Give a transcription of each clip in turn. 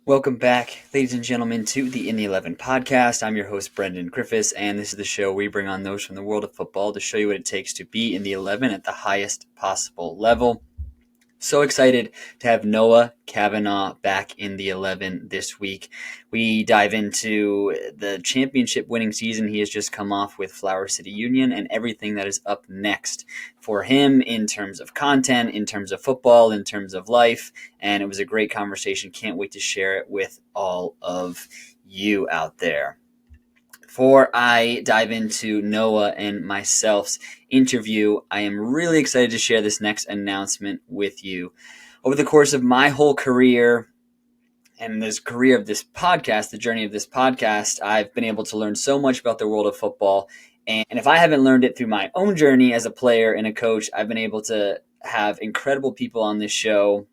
Welcome back, ladies and gentlemen, to the In the 11 podcast. I'm your host, Brendan Griffiths, and this is the show where we bring on those from the world of football to show you what it takes to be in the 11 at the highest possible level. So excited to have Noah Cavanaugh back in the 11 this week. We dive into the championship winning season he has just come off with Flower City Union and everything that is up next for him in terms of content, in terms of football, in terms of life. And it was a great conversation. Can't wait to share it with all of you out there. Before I dive into Noah and myself's interview, I am really excited to share this next announcement with you. Over the course of my whole career and this career of this podcast, the journey of this podcast, I've been able to learn so much about the world of football. And if I haven't learned it through my own journey as a player and a coach, I've been able to have incredible people on this show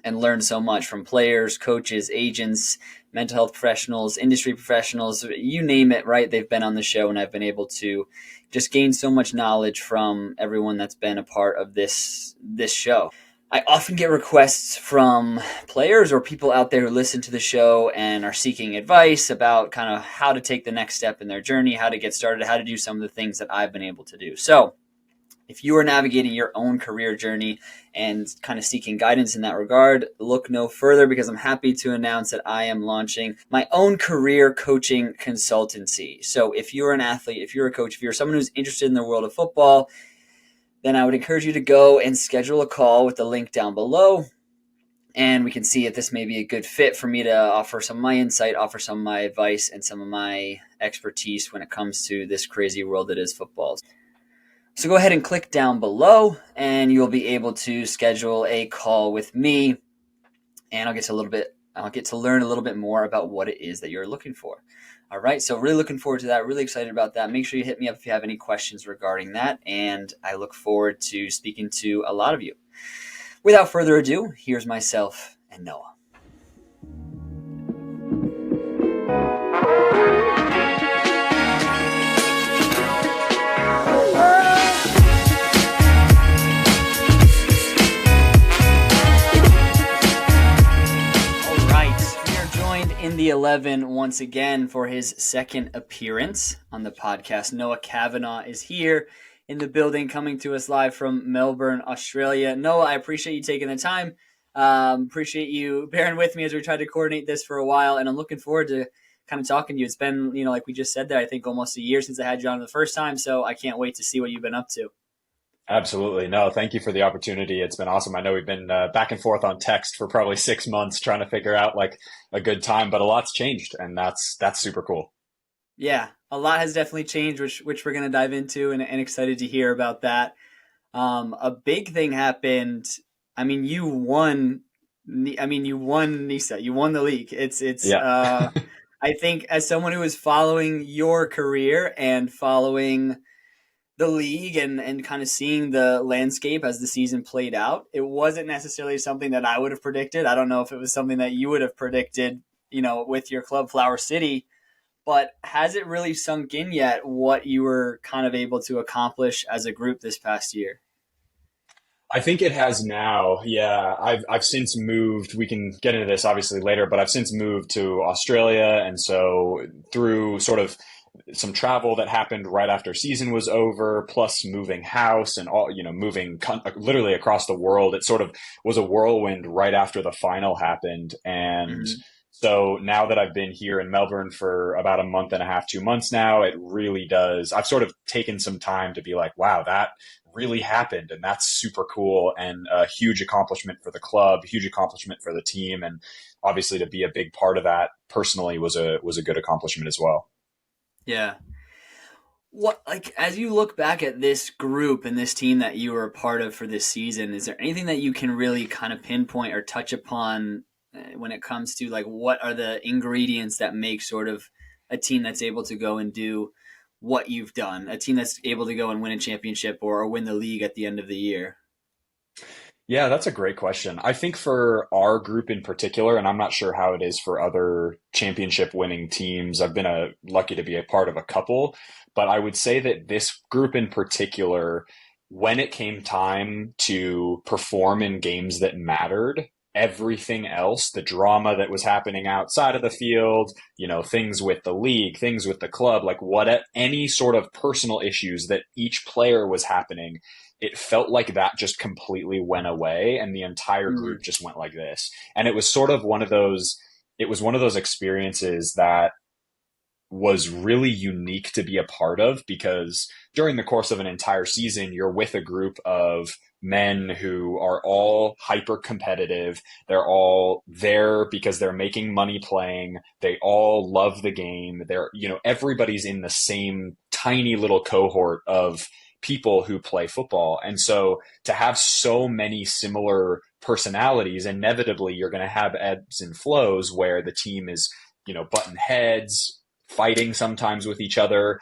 and learn so much from players, coaches, agents, mental health professionals, industry professionals, you name it, right? They've been on the show, and I've been able to just gain so much knowledge from everyone that's been a part of this show. I often get requests from players or people out there who listen to the show and are seeking advice about kind of how to take the next step in their journey, how to get started, how to do some of the things that I've been able to do. So if you are navigating your own career journey and kind of seeking guidance in that regard, look no further, because I'm happy to announce that I am launching my own career coaching consultancy. So if you're an athlete, if you're a coach, if you're someone who's interested in the world of football, then I would encourage you to go and schedule a call with the link down below. And we can see if this may be a good fit for me to offer some of my insight, offer some of my advice, and some of my expertise when it comes to this crazy world that is football. So go ahead and click down below and you'll be able to schedule a call with me, and I'll get to learn a little bit more about what it is that you're looking for. All right. So really looking forward to that. Really excited about that. Make sure you hit me up if you have any questions regarding that. And I look forward to speaking to a lot of you. Without further ado, here's myself and Noah. In the 11 once again for his second appearance on the podcast. Noah Cavanaugh is here in the building, coming to us live from Melbourne, Australia. Noah, I appreciate you taking the time. Appreciate you bearing with me as we tried to coordinate this for a while, and I'm looking forward to kind of talking to you. It's been, like we just said there, I think almost a year since I had you on the first time, so I can't wait to see what you've been up to. Absolutely. No, thank you for the opportunity. It's been awesome. I know we've been back and forth on text for probably 6 months trying to figure out like a good time, but a lot's changed, and that's super cool. Yeah, a lot has definitely changed, which we're going to dive into, and excited to hear about that. A big thing happened. You won NISA. You won the league. Yeah. I think as someone who is following your career and following the league and kind of seeing the landscape as the season played out, it wasn't necessarily something that I would have predicted. I don't know if it was something that you would have predicted, with your club, Flower City, but has it really sunk in yet what you were kind of able to accomplish as a group this past year? I think it has now. Yeah, I've since moved. We can get into this obviously later, but I've since moved to Australia, and so through sort of some travel that happened right after season was over, plus moving house and all, moving literally across the world. It sort of was a whirlwind right after the final happened. And so now that I've been here in Melbourne for about a month and a half, 2 months now, it really does. I've sort of taken some time to be like, wow, that really happened. And that's super cool and a huge accomplishment for the club, huge accomplishment for the team. And obviously to be a big part of that personally was a good accomplishment as well. Yeah. What, as you look back at this group and this team that you were a part of for this season, is there anything that you can really kind of pinpoint or touch upon when it comes to what are the ingredients that make sort of a team that's able to go and do what you've done, a team that's able to go and win a championship or win the league at the end of the year? Yeah, that's a great question. I think for our group in particular, and I'm not sure how it is for other championship winning teams, I've been lucky to be a part of a couple, but I would say that this group in particular, when it came time to perform in games that mattered everything else, the drama that was happening outside of the field, things with the league, things with the club, like any sort of personal issues that each player was happening, it felt like that just completely went away and the entire group Mm, just went like this. And it was sort of one of those experiences that was really unique to be a part of because during the course of an entire season, you're with a group of men who are all hyper competitive. They're all there because they're making money playing. They all love the game. Everybody's in the same tiny little cohort of people who play football. And so to have so many similar personalities, inevitably you're going to have ebbs and flows where the team is, button heads, fighting sometimes with each other,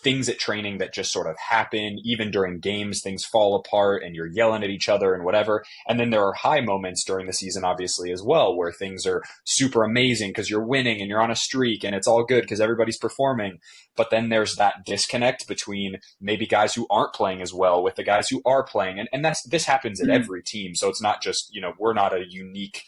things at training that just sort of happen. Even during games, things fall apart and you're yelling at each other and whatever. And then there are high moments during the season, obviously, as well, where things are super amazing because you're winning and you're on a streak and it's all good because everybody's performing. But then there's that disconnect between maybe guys who aren't playing as well with the guys who are playing. And this happens at mm, every team. So it's not just, we're not a unique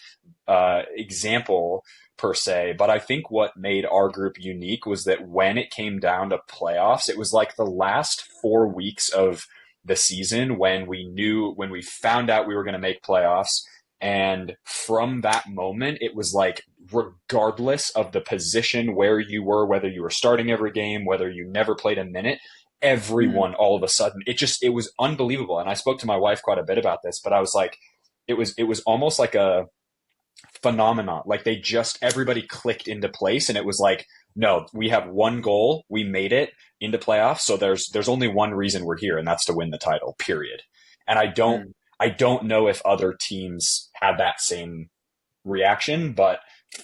example per se. But I think what made our group unique was that when it came down to playoffs, it was like the last 4 weeks of the season when we found out we were going to make playoffs. And from that moment, it was like, regardless of the position where you were, whether you were starting every game, whether you never played a minute, mm. everyone all of a sudden, it was unbelievable. And I spoke to my wife quite a bit about this, but I was like, it was almost like a phenomenon. Like everybody clicked into place and it was like, no, we have one goal. We made it into playoffs. So there's only one reason we're here and that's to win the title, period. And Mm. I don't know if other teams had that same reaction, but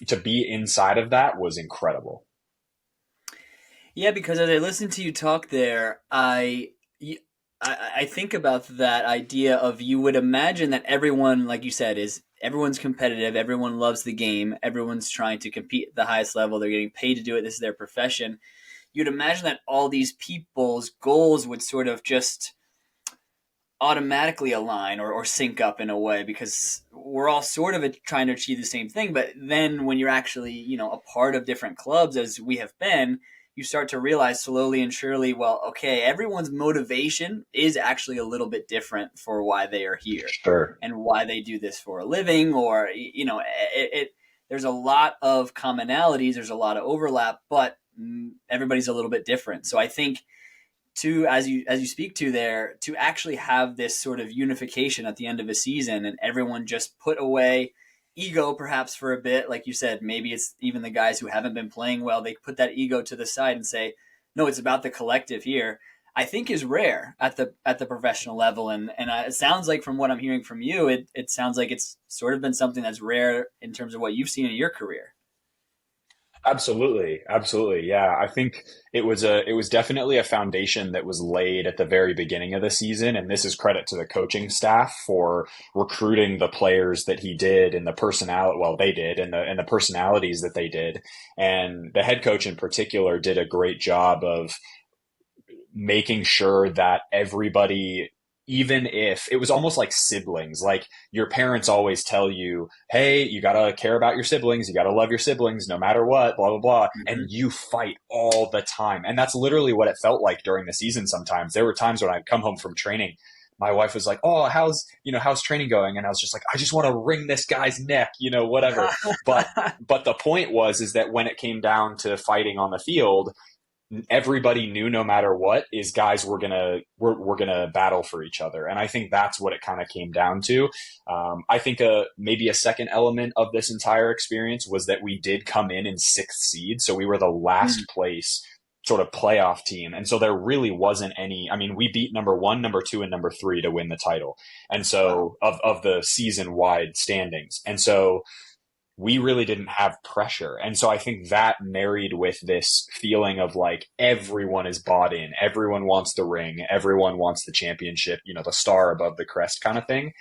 to be inside of that was incredible. Yeah, because as I listen to you talk there, I think about that idea of you would imagine that everyone, like you said, is everyone's competitive, everyone loves the game, everyone's trying to compete at the highest level, they're getting paid to do it, this is their profession. You'd imagine that all these people's goals would sort of just automatically align or sync up in a way because we're all sort of trying to achieve the same thing. But then when you're actually, a part of different clubs as we have been, you start to realize slowly and surely, well, okay, everyone's motivation is actually a little bit different for why they are here Sure. and why they do this for a living, or, there's a lot of commonalities, there's a lot of overlap, but everybody's a little bit different. So I think to as you speak to there, to actually have this sort of unification at the end of a season and everyone just put away ego perhaps for a bit, like you said, maybe it's even the guys who haven't been playing well, they put that ego to the side and say, no, it's about the collective here. I think is rare at the professional level, and it sounds like from what I'm hearing from you, it sounds like it's sort of been something that's rare in terms of what you've seen in your career. Absolutely, absolutely. Yeah, I think it was definitely a foundation that was laid at the very beginning of the season, and this is credit to the coaching staff for recruiting the players that he did and the personality, well, they did, and the personalities that they did, and the head coach in particular did a great job of making sure that everybody, even if it was almost like siblings, like your parents always tell you, hey, you got to care about your siblings, you got to love your siblings no matter what, blah blah blah, and Mm-hmm. you fight all the time. And that's literally what it felt like during the season. Sometimes there were times when I'd come home from training, my wife was like, oh, how's training going, and I was just like, I just want to wring this guy's neck, whatever. But the point is that when it came down to fighting on the field, everybody knew no matter what is guys we're gonna battle for each other. And I think that's what it kind of came down to. I think maybe a second element of this entire experience was that we did come in sixth seed, so we were the last place sort of playoff team, and so there really wasn't any. I mean, we beat number one, number two, and number three to win the title, and Wow. so of the season wide standings. And so we really didn't have pressure. And so I think that married with this feeling of like everyone is bought in, everyone wants the ring, everyone wants the championship, the star above the crest kind of thing.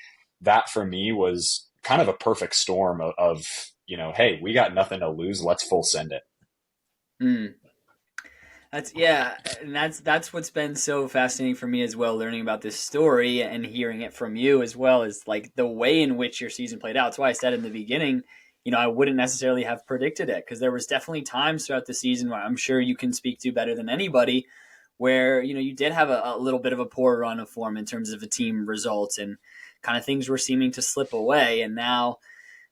That for me was kind of a perfect storm of hey, we got nothing to lose. Let's full send it. Mm. That's what's been so fascinating for me as well, learning about this story and hearing it from you as well, is like the way in which your season played out. That's why I said in the beginning, I wouldn't necessarily have predicted it, because there was definitely times throughout the season where I'm sure you can speak to better than anybody, where you did have a little bit of a poor run of form in terms of the team results, and kind of things were seeming to slip away. And now,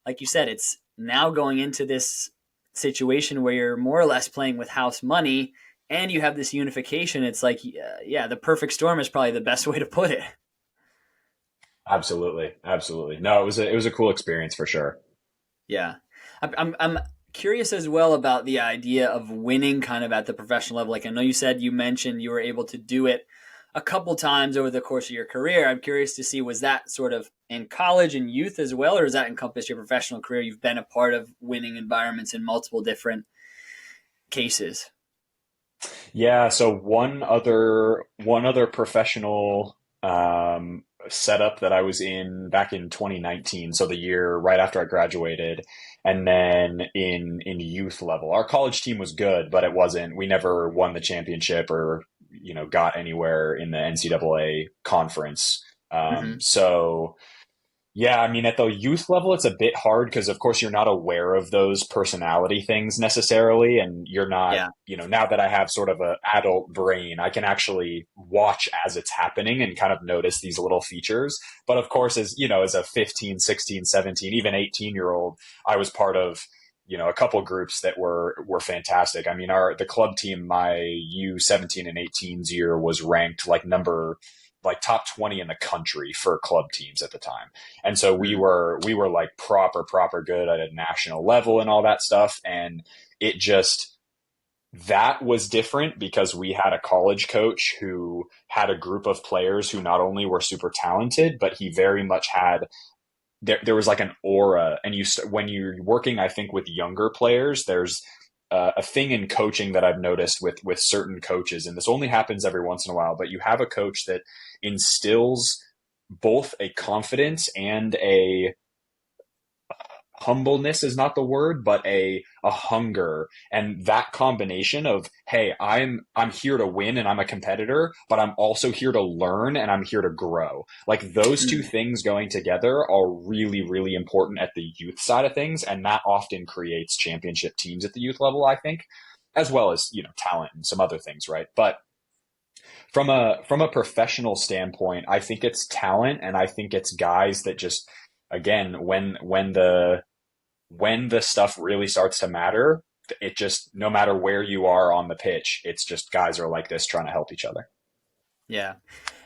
like you said, it's now going into this situation where you're more or less playing with house money and you have this unification. It's like, yeah, the perfect storm is probably the best way to put it. Absolutely, absolutely. No, it was a cool experience for sure. Yeah. I'm curious as well about the idea of winning kind of at the professional level. Like, I know you mentioned you were able to do it a couple times over the course of your career. I'm curious to see, was that sort of in college and youth as well, or does that encompass your professional career? You've been a part of winning environments in multiple different cases. Yeah, so one other professional setup that I was in back in 2019, so the year right after I graduated, and then in youth level. Our college team was good, but we never won the championship or got anywhere in the NCAA conference. Mm-hmm. So yeah, I mean, at the youth level, it's a bit hard because, of course, you're not aware of those personality things necessarily. And you're not, Yeah. now that I have sort of an adult brain, I can actually watch as it's happening and kind of notice these little features. But of course, as a 15, 16, 17, even 18-year-old, I was part of, a couple groups that were fantastic. I mean, the club team, my U17 and 18s year was ranked like top 20 in the country for club teams at the time. And so we Mm. were like proper good at a national level and all that stuff. And it just, that was different because we had a college coach who had a group of players who not only were super talented, but he very much had, there was like an aura. And when you're working, I think with younger players, there's a thing in coaching that I've noticed with certain coaches, and this only happens every once in a while, but you have a coach that instills both a confidence and a humbleness is not the word, but a hunger. And that combination of, hey, I'm here to win and I'm a competitor, but I'm also here to learn and I'm here to grow. Like those two Mm. things going together are really, really important at the youth side of things. And that often creates championship teams at the youth level, I think, as well as, talent and some other things, right? But from a professional standpoint, I think it's talent, and I think it's guys that just, again, when the stuff really starts to matter, it just, no matter where you are on the pitch, it's just guys are like this trying to help each other. Yeah.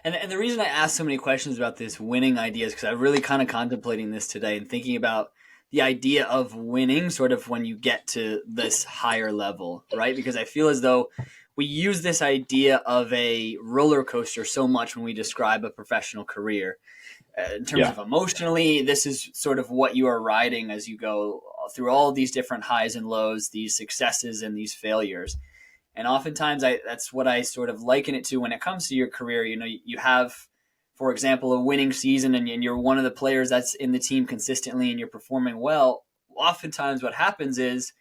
And the reason I asked so many questions about this winning idea is because I'm really kind of contemplating this today and thinking about the idea of winning sort of when you get to this higher level, right? Because I feel as though we use this idea of a roller coaster so much when we describe a professional career. In terms Yeah. of emotionally, this is sort of what you are riding as you go through all of these different highs and lows, these successes and these failures. And oftentimes, that's what I sort of liken it to when it comes to your career. You have, for example, a winning season, and you're one of the players that's in the team consistently and you're performing well. Oftentimes, what happens is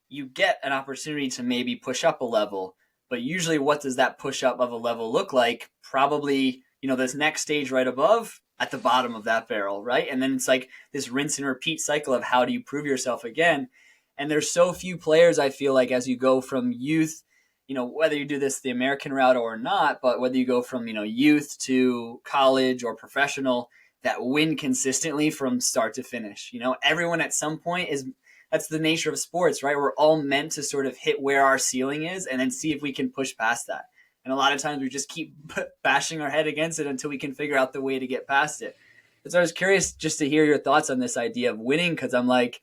you get an opportunity to maybe push up a level. But usually, what does that push up of a level look like? Probably, this next stage right above at the bottom of that barrel, right? And then it's like this rinse and repeat cycle of how do you prove yourself again? And there's so few players, I feel like, as you go from youth, whether you do this the American route or not, but whether you go from, youth to college or professional, that win consistently from start to finish. Everyone at some point is, that's the nature of sports, right? We're all meant to sort of hit where our ceiling is and then see if we can push past that. And a lot of times we just keep bashing our head against it until we can figure out the way to get past it. So I was curious just to hear your thoughts on this idea of winning, because I'm like,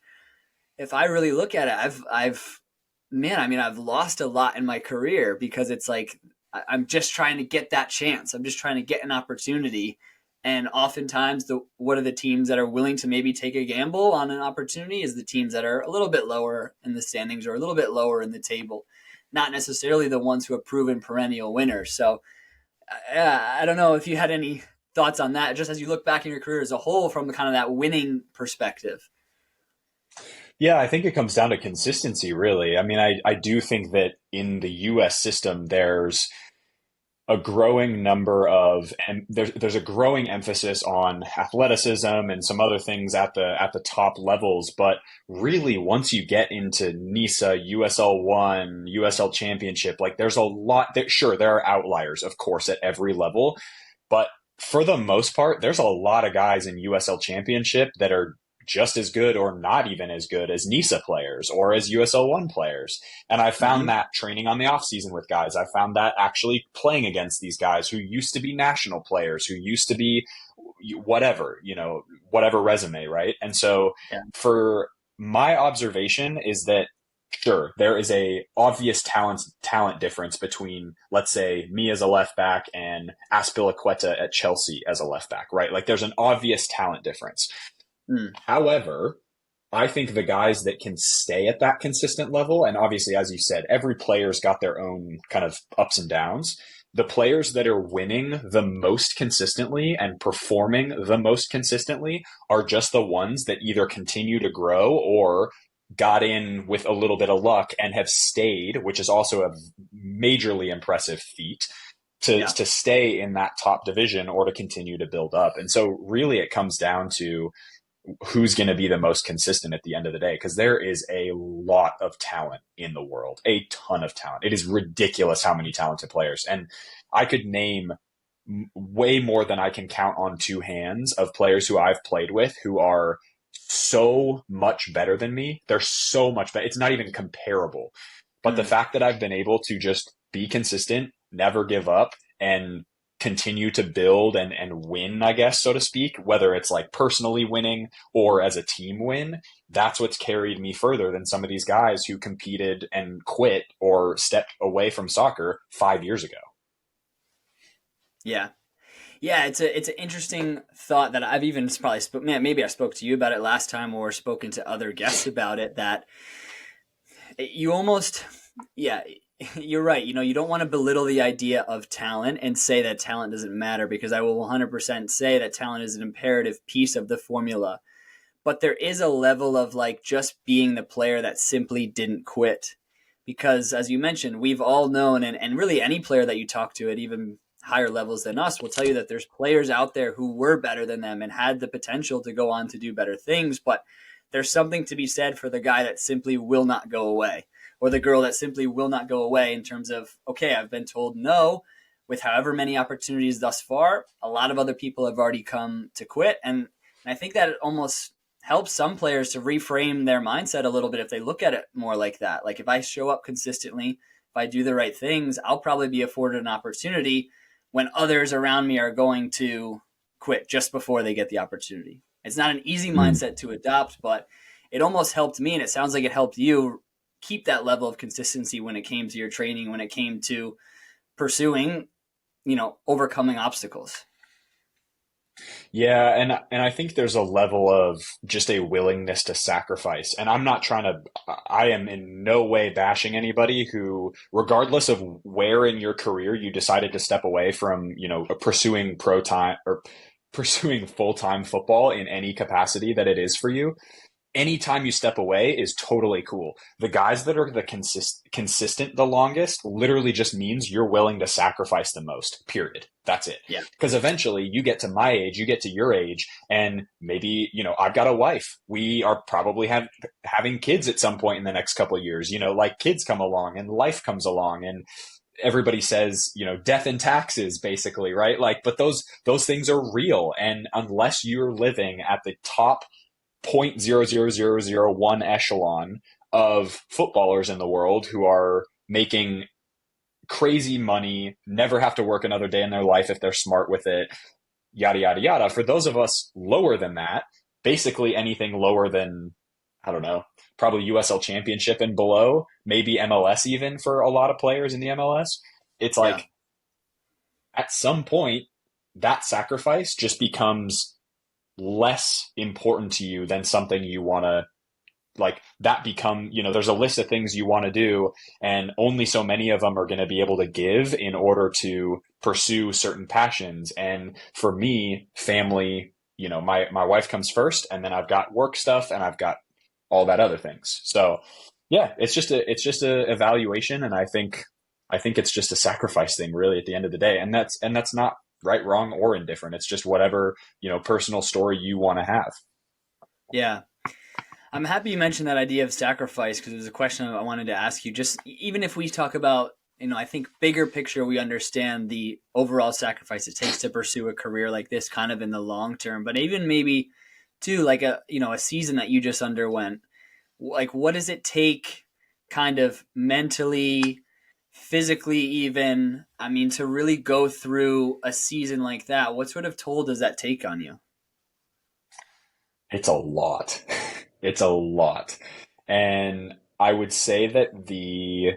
if I really look at it, I've lost a lot in my career because it's like I'm just trying to get that chance. I'm just trying to get an opportunity. And oftentimes, what are the teams that are willing to maybe take a gamble on an opportunity is the teams that are a little bit lower in the standings or a little bit lower in the table, not necessarily the ones who have proven perennial winners. So, I don't know if you had any thoughts on that, just as you look back in your career as a whole from kind of that winning perspective. Yeah, I think it comes down to consistency, really. I mean, I do think that in the US system, a growing number of and there's a growing emphasis on athleticism and some other things at the top levels, but really once you get into NISA, USL 1, USL Championship, like there's a lot that sure there are outliers of course at every level, but for the most part there's a lot of guys in USL Championship that are just as good or not even as good as NISA players or as USL 1 players. And I found Hmm. that training on the off season with guys. I found that actually playing against these guys who used to be national players, who used to be whatever, whatever resume, right? And so Yeah. for my observation is that sure, there is a obvious talent difference between, let's say, me as a left back and Aspilicueta at Chelsea as a left back, right? Like there's an obvious talent difference. Mm. However, I think the guys that can stay at that consistent level, and obviously, as you said, every player's got their own kind of ups and downs. The players that are winning the most consistently and performing the most consistently are just the ones that either continue to grow or got in with a little bit of luck and have stayed, which is also a majorly impressive feat Yeah. to stay in that top division or to continue to build up. And so really it comes down to who's going to be the most consistent at the end of the day, because there is a lot of talent in the world, a ton of talent. It is ridiculous how many talented players, and I could name way more than I can count on two hands of players who I've played with who are so much better than me. They're so much better, it's not even comparable. But the Mm. fact that I've been able to just be consistent, never give up, and continue to build and win, I guess, so to speak, whether it's like personally winning or as a team win, that's what's carried me further than some of these guys who competed and quit or stepped away from soccer 5 years ago. Yeah. Yeah, it's an interesting thought that I've even probably spoke. Man, maybe I spoke to you about it last time, or spoken to other guests about it. That you almost, yeah, you're right. You don't want to belittle the idea of talent and say that talent doesn't matter, because I will 100% say that talent is an imperative piece of the formula. But there is a level of like just being the player that simply didn't quit. Because as you mentioned, we've all known, and really any player that you talk to at even higher levels than us will tell you that there's players out there who were better than them and had the potential to go on to do better things. But there's something to be said for the guy that simply will not go away, or the girl that simply will not go away, in terms of, okay, I've been told no with however many opportunities thus far. A lot of other people have already come to quit. And I think that it almost helps some players to reframe their mindset a little bit if they look at it more like that. Like if I show up consistently, if I do the right things, I'll probably be afforded an opportunity when others around me are going to quit just before they get the opportunity. It's not an easy Mm. mindset to adopt, but it almost helped me, and it sounds like it helped you keep that level of consistency when it came to your training, when it came to pursuing, overcoming obstacles. Yeah, and I think there's a level of just a willingness to sacrifice. And I'm not trying to I am in no way bashing anybody who, regardless of where in your career you decided to step away from, pursuing pro time or pursuing full-time football in any capacity that it is for you, anytime you step away is totally cool. The guys that are the consistent the longest literally just means you're willing to sacrifice the most. Period. That's it. Yeah. Because eventually you get to my age, you get to your age, and maybe I've got a wife. We are probably having kids at some point in the next couple of years. Like kids come along and life comes along and everybody says, death and taxes, basically, right? Like, but those things are real, and unless you're living at the top 0.00001 echelon of footballers in the world who are making crazy money, never have to work another day in their life if they're smart with it, yada, yada, yada. For those of us lower than that, basically anything lower than, I don't know, probably USL Championship and below, maybe MLS even for a lot of players in the MLS, it's Yeah. like at some point, that sacrifice just becomes less important to you than something you want to there's a list of things you want to do and only so many of them are going to be able to give in order to pursue certain passions. And for me, family, my wife comes first, and then I've got work stuff and I've got all that other things. So yeah, it's just a evaluation, and I think it's just a sacrifice thing really at the end of the day, and that's not right, wrong, or indifferent. It's just whatever personal story you want to have. Yeah. I'm happy you mentioned that idea of sacrifice because it was a question I wanted to ask you. Just even if we talk about, I think bigger picture, we understand the overall sacrifice it takes to pursue a career like this kind of in the long term, but even maybe too, like a season that you just underwent, like what does it take kind of mentally, physically, even, I mean, to really go through a season like that? What sort of toll does that take on you? It's a lot. It's a lot. And I would say that the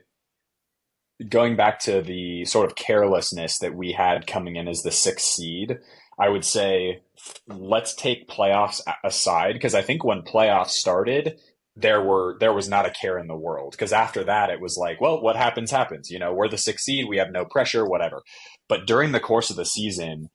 going back to the sort of carelessness that we had coming in as the sixth seed, I would say let's take playoffs aside, because I think when playoffs started, there was not a care in the world, because after that it was like, well, what happens happens. We're the sixth seed, we have no pressure, whatever. But during the course of the season,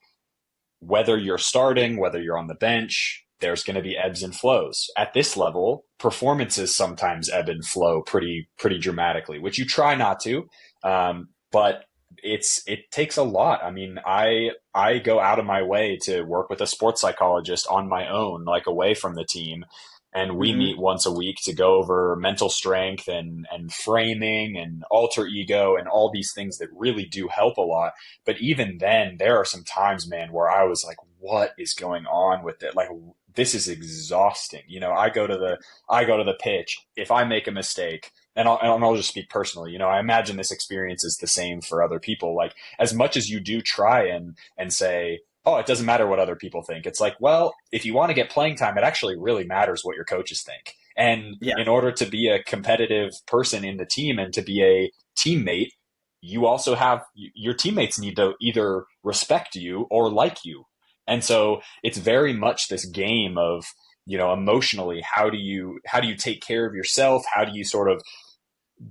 whether you're starting, whether you're on the bench, there's going to be ebbs and flows. At this level, performances sometimes ebb and flow pretty dramatically, which you try not to, but it takes a lot. I mean, I go out of my way to work with a sports psychologist on my own, like away from the team, and we Mm-hmm. meet once a week to go over mental strength and framing and alter ego and all these things that really do help a lot. But even then, there are some times, man, where I was like, what is going on with it? Like, this is exhausting. I go to the pitch. If I make a mistake, and I'll just speak personally, I imagine this experience is the same for other people. Like, as much as you do try and say, oh, it doesn't matter what other people think. It's like, well, if you want to get playing time, it actually really matters what your coaches think. And Yeah. in order to be a competitive person in the team and to be a teammate, you also have your teammates need to either respect you or like you. And so it's very much this game of, emotionally, how do you take care of yourself? How do you sort of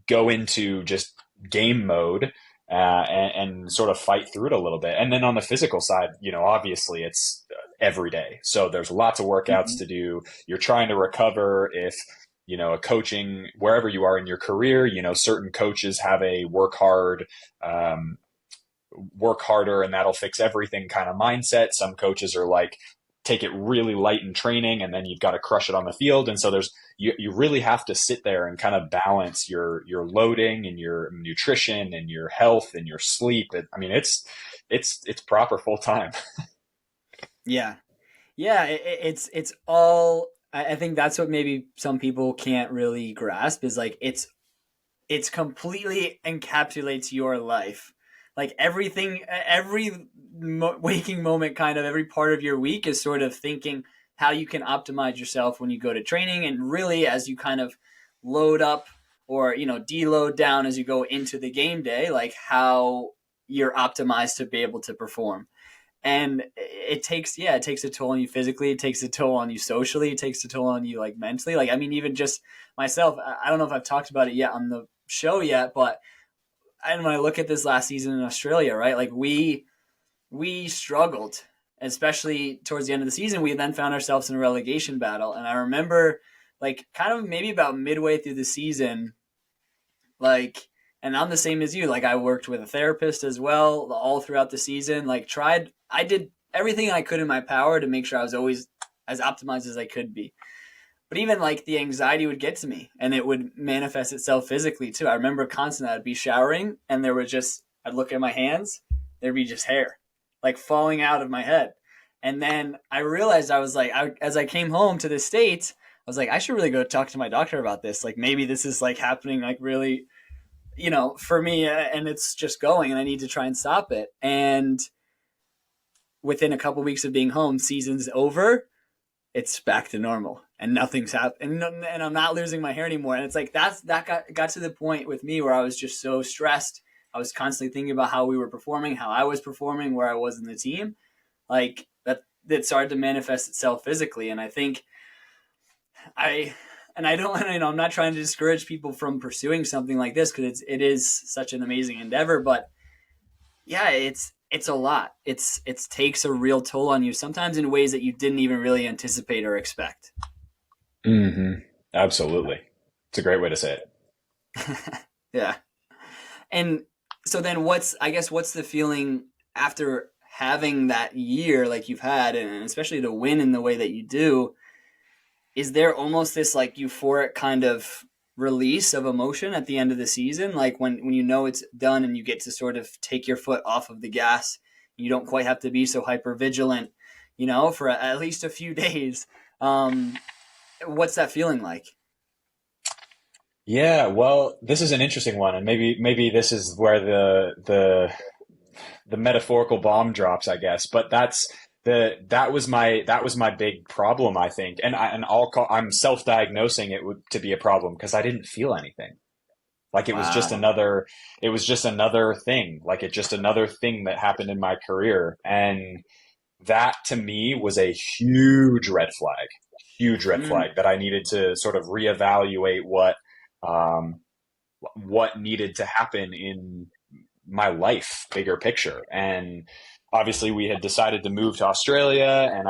go into just game mode, and sort of fight through it a little bit. And then on the physical side, obviously it's every day. So there's lots of workouts Mm-hmm. to do. You're trying to recover if, a coaching, wherever you are in your career, certain coaches have a um, work harder and that'll fix everything kind of mindset. Some coaches are like, take it really light in training and then you've got to crush it on the field. And so you really have to sit there and kind of balance your loading and your nutrition and your health and your sleep. I mean, it's proper full time. Yeah. Yeah, it's all. I think that's what maybe some people can't really grasp is like it's completely encapsulates your life. Like everything, every waking moment, kind of every part of your week is sort of thinking how you can optimize yourself when you go to training, and really as you kind of load up or deload down as you go into the game day, like how you're optimized to be able to perform. And it takes a toll on you physically, it takes a toll on you socially, it takes a toll on you like mentally. Like, I mean, even just myself, I don't know if I've talked about it yet on the show yet, but and when I look at this last season in Australia, right, like we struggled, especially towards the end of the season. We then found ourselves in a relegation battle, and I remember like kind of maybe about midway through the season, like, and I'm the same as you. Like, I worked with a therapist as well all throughout the season. Like, I did everything I could in my power to make sure I was always as optimized as I could be. But even like the anxiety would get to me and it would manifest itself physically too. I remember constantly I'd be showering and I'd look at my hands, there'd be just hair like falling out of my head. And then I realized I was like, as I came home to the States, I was like, I should really go talk to my doctor about this. Like, maybe this is like happening, like really, for me, and it's just going, and I need to try and stop it. And within a couple weeks of being home, season's over, it's back to normal, and nothing's happened, and I'm not losing my hair anymore. And it's like that got to the point with me where I was just so stressed. I was constantly thinking about how we were performing, how I was performing, where I was in the team, like that started to manifest itself physically. And I think I and I don't, I'm not trying to discourage people from pursuing something like this because it is such an amazing endeavor, but yeah, it's a lot. It takes a real toll on you sometimes in ways that you didn't even really anticipate or expect. Mm-hmm. Absolutely. It's a great way to say it. Yeah. And so then what's the feeling after having that year like you've had, and especially to win in the way that you do? Is there almost this like euphoric kind of release of emotion at the end of the season, like when you know it's done and you get to sort of take your foot off of the gas, you don't quite have to be so hyper vigilant, for at least a few days. What's that feeling like? Yeah, well, this is an interesting one, and maybe this is where the metaphorical bomb drops, I guess. But that was my big problem, I think, and I'm self-diagnosing it to be a problem because I didn't feel anything. Like Wow. it was just another thing. Like it just another thing that happened in my career, and that to me was a huge red Mm, flag that I needed to sort of reevaluate um, what needed to happen in my life, bigger picture. And obviously, we had decided to move to Australia, and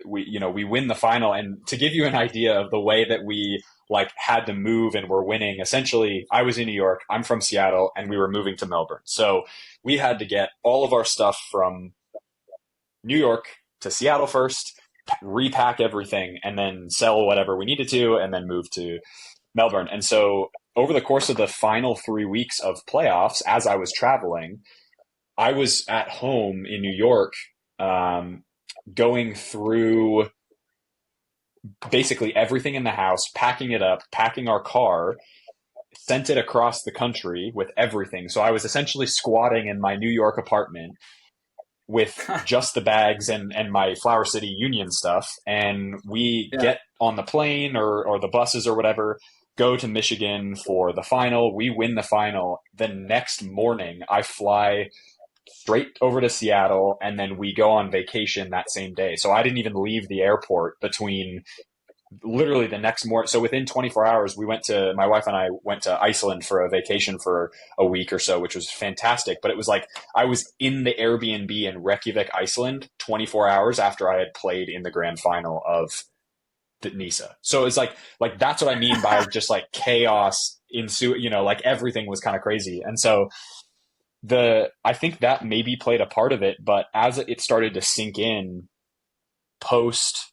we win the final. And to give you an idea of the way that we like had to move and were winning, essentially, I was in New York, I'm from Seattle, and we were moving to Melbourne. So we had to get all of our stuff from New York to Seattle first, repack everything, and then sell whatever we needed to, and then move to Melbourne. And so over the course of the final 3 weeks of playoffs, as I was traveling, I was at home in New York, um, going through basically everything in the house, packing it up, packing our car, sent it across the country with everything. So I was essentially squatting in my New York apartment with just the bags and my Flower City Union stuff. And we yeah. get on the plane or the buses or whatever, go to Michigan for the final. We win the final. The next morning, I fly straight over to Seattle and then we go on vacation that same day. So I didn't even leave the airport between literally the next morning. So within 24 hours, my wife and I went to Iceland for a vacation for a week or so, which was fantastic. But it was like I was in the Airbnb in Reykjavik, Iceland, 24 hours after I had played in the grand final of the NISA. So it's like that's what I mean by just like chaos ensue. Like everything was kind of crazy. And so I think that maybe played a part of it. But as it started to sink in post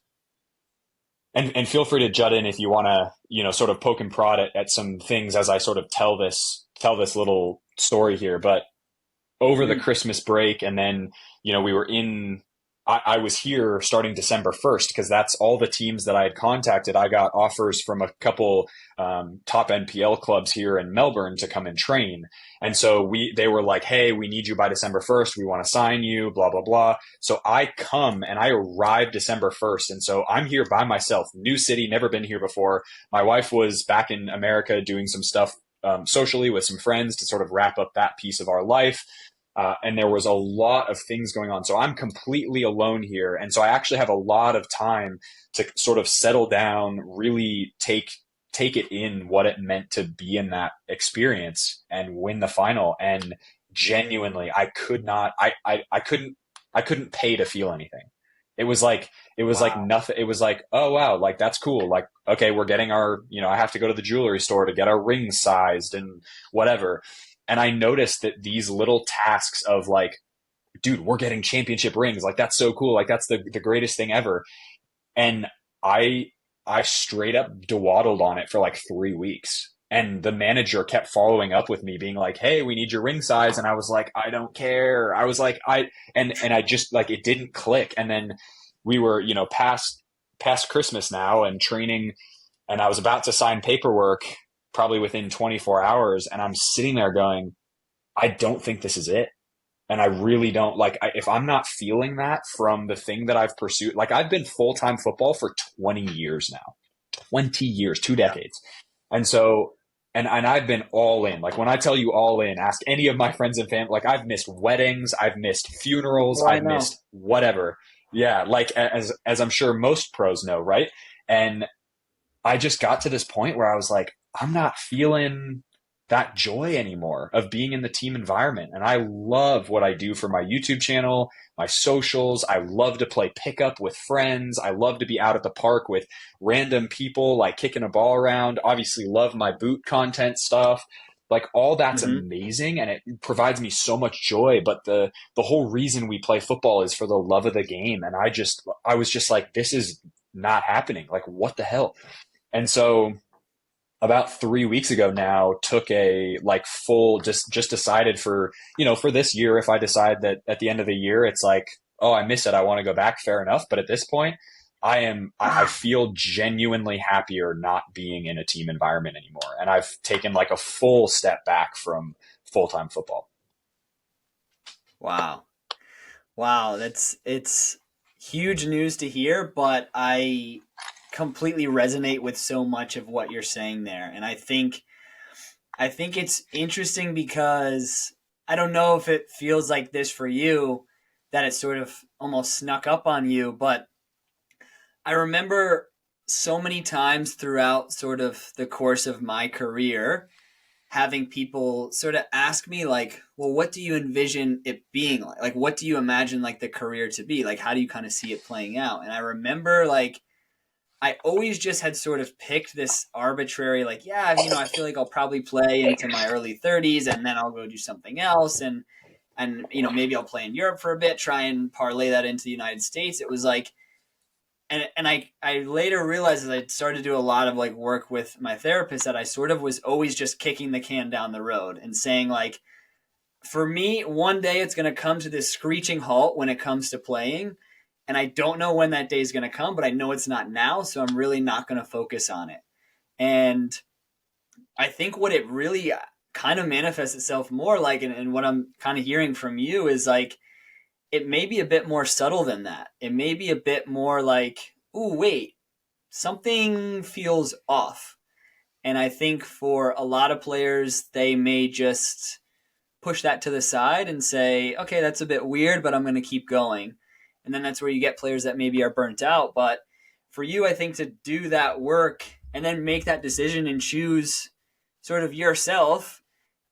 and feel free to jut in if you want to, sort of poke and prod at some things as I sort of tell this little story here. But over the Mm. Christmas break, and then we were in. I was here starting December 1st because that's all the teams that I had contacted. I got offers from a couple top NPL clubs here in Melbourne to come and train, and so they were like, "Hey, we need you by December 1st. We want to sign you." Blah blah blah. So I come and I arrive December 1st, and so I'm here by myself, new city, never been here before. My wife was back in America doing some stuff socially with some friends to sort of wrap up that piece of our life. And there was a lot of things going on. So I'm completely alone here. And so I actually have a lot of time to sort of settle down, really take it in what it meant to be in that experience and win the final. And genuinely, I could not, I couldn't pay to feel anything. It was like Wow. nothing. It was like, oh wow, like that's cool. Like, okay, we're getting I have to go to the jewelry store to get our rings sized and whatever. And I noticed that these little tasks of like, dude, we're getting championship rings. Like that's so cool. Like that's the greatest thing ever. And I I straight up dawdled on it for like 3 weeks. And the manager kept following up with me, being like, "Hey, we need your ring size." And I was like, "I don't care." I was like, and I just like it didn't click. And then we were, past Christmas now and training, and I was about to sign paperwork probably within 24 hours, and I'm sitting there going, "I don't think this is it." And I really don't like if I'm not feeling that from the thing that I've pursued. Like I've been full time football for 20 years now, 20 years, two Yeah. decades, and so and I've been all in. Like when I tell you all in, ask any of my friends and family. Like I've missed weddings, I've missed funerals, Oh, I I've know. missed whatever. Yeah, like as I'm sure most pros know, right? And I just got to this point where I was like, I'm not feeling. that joy anymore of being in the team environment. And I love what I do for my YouTube channel, my socials. I love to play pickup with friends. I love to be out at the park with random people, like kicking a ball around. Obviously, love my boot content stuff. Like all that's Hmm. amazing and it provides me so much joy. But the whole reason we play football is for the love of the game. And I was just like, this is not happening. Like, what the hell? And so about 3 weeks ago now took a like full just decided for for this year, if I decide that at the end of the year it's like, oh, I miss it, I want to go back, fair enough. But at this point I feel genuinely happier not being in a team environment anymore, and I've taken like a full step back from full-time football. Wow. Wow, it's huge news to hear, but I completely resonate with so much of what you're saying there. And I think it's interesting because I don't know if it feels like this for you, that it sort of almost snuck up on you, but I remember so many times throughout sort of the course of my career having people sort of ask me like, well, what do you envision it being like? Like, what do you imagine like the career to be? Like, how do you kind of see it playing out? And I remember like I always just had sort of picked this arbitrary, like, yeah, I feel like I'll probably play into my early 30s and then I'll go do something else. And maybe I'll play in Europe for a bit, try and parlay that into the United States. It was like, and I later realized as I started to do a lot of like work with my therapist that I sort of was always just kicking the can down the road and saying like, for me, one day it's going to come to this screeching halt when it comes to playing. And I don't know when that day is going to come, but I know it's not now. So I'm really not going to focus on it. And I think what it really kind of manifests itself more like, and what I'm kind of hearing from you is like, it may be a bit more subtle than that. It may be a bit more like, ooh, wait, something feels off. And I think for a lot of players, they may just push that to the side and say, okay, that's a bit weird, but I'm going to keep going. And then that's where you get players that maybe are burnt out. But for you, I think to do that work and then make that decision and choose sort of yourself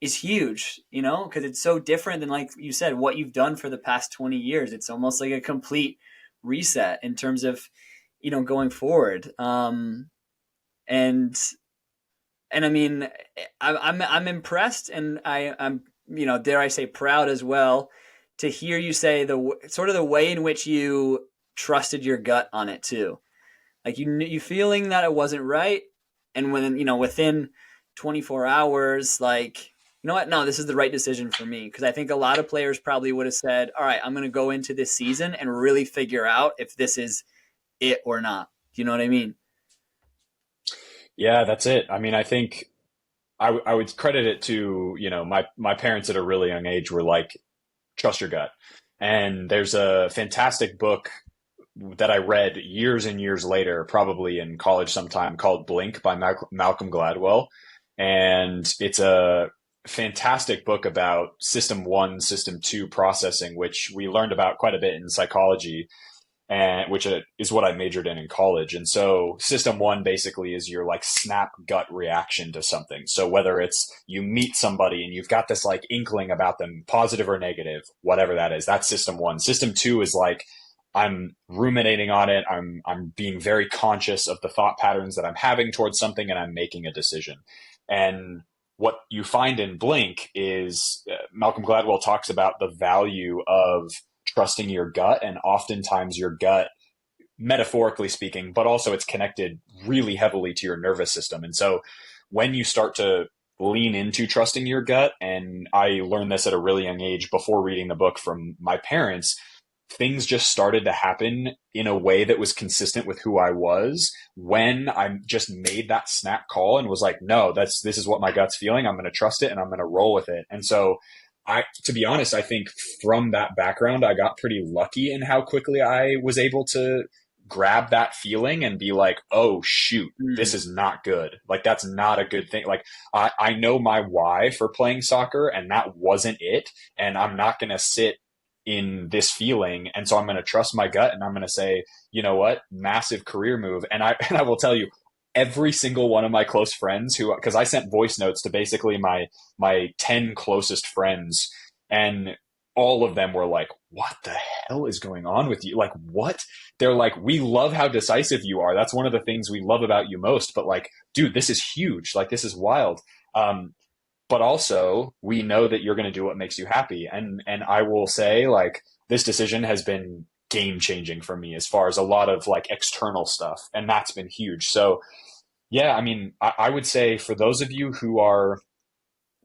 is huge, because it's so different than, like you said, what you've done for the past 20 years. It's almost like a complete reset in terms of, going forward. And and I mean, I'm impressed, and I'm dare I say proud as well to hear you say the sort of the way in which you trusted your gut on it too. Like you feeling that it wasn't right, and when within 24 hours, like, you know what, no, this is the right decision for me. Because I think a lot of players probably would have said, all right, I'm going to go into this season and really figure out if this is it or not. Do you know what I mean? Yeah, that's it. I mean, I think I would credit it to, my parents at a really young age were like, trust your gut. And there's a fantastic book that I read years and years later, probably in college sometime, called Blink by Malcolm Gladwell. And it's a fantastic book about system one, system two processing, which we learned about quite a bit in psychology, and which is what I majored in college. And so system one basically is your like snap gut reaction to something. So whether it's you meet somebody and you've got this like inkling about them, positive or negative, whatever that is, that's system one. System two is like, I'm ruminating on it. I'm being very conscious of the thought patterns that I'm having towards something, and I'm making a decision. And what you find in Blink is Malcolm Gladwell talks about the value of trusting your gut, and oftentimes your gut, metaphorically speaking, but also it's connected really heavily to your nervous system. And so when you start to lean into trusting your gut, and I learned this at a really young age before reading the book from my parents, things just started to happen in a way that was consistent with who I was when I just made that snap call and was like, no, this is what my gut's feeling. I'm going to trust it and I'm going to roll with it. And so to be honest, I think from that background, I got pretty lucky in how quickly I was able to grab that feeling and be like, oh shoot, this Mm. is not good. Like, that's not a good thing. Like, I know my why for playing soccer, and that wasn't it. And I'm not going to sit in this feeling. And so I'm going to trust my gut, and I'm going to say, you know what, massive career move. And I will tell you, every single one of my close friends who, because I sent voice notes to basically my 10 closest friends, and all of them were like, what the hell is going on with you? Like, what? They're like, we love how decisive you are. That's one of the things we love about you most. But like, dude, this is huge. Like, this is wild. But also, we know that you're going to do what makes you happy. And I will say, like, this decision has been game changing for me as far as a lot of like external stuff. And that's been huge. So, yeah, I mean, I would say for those of you who are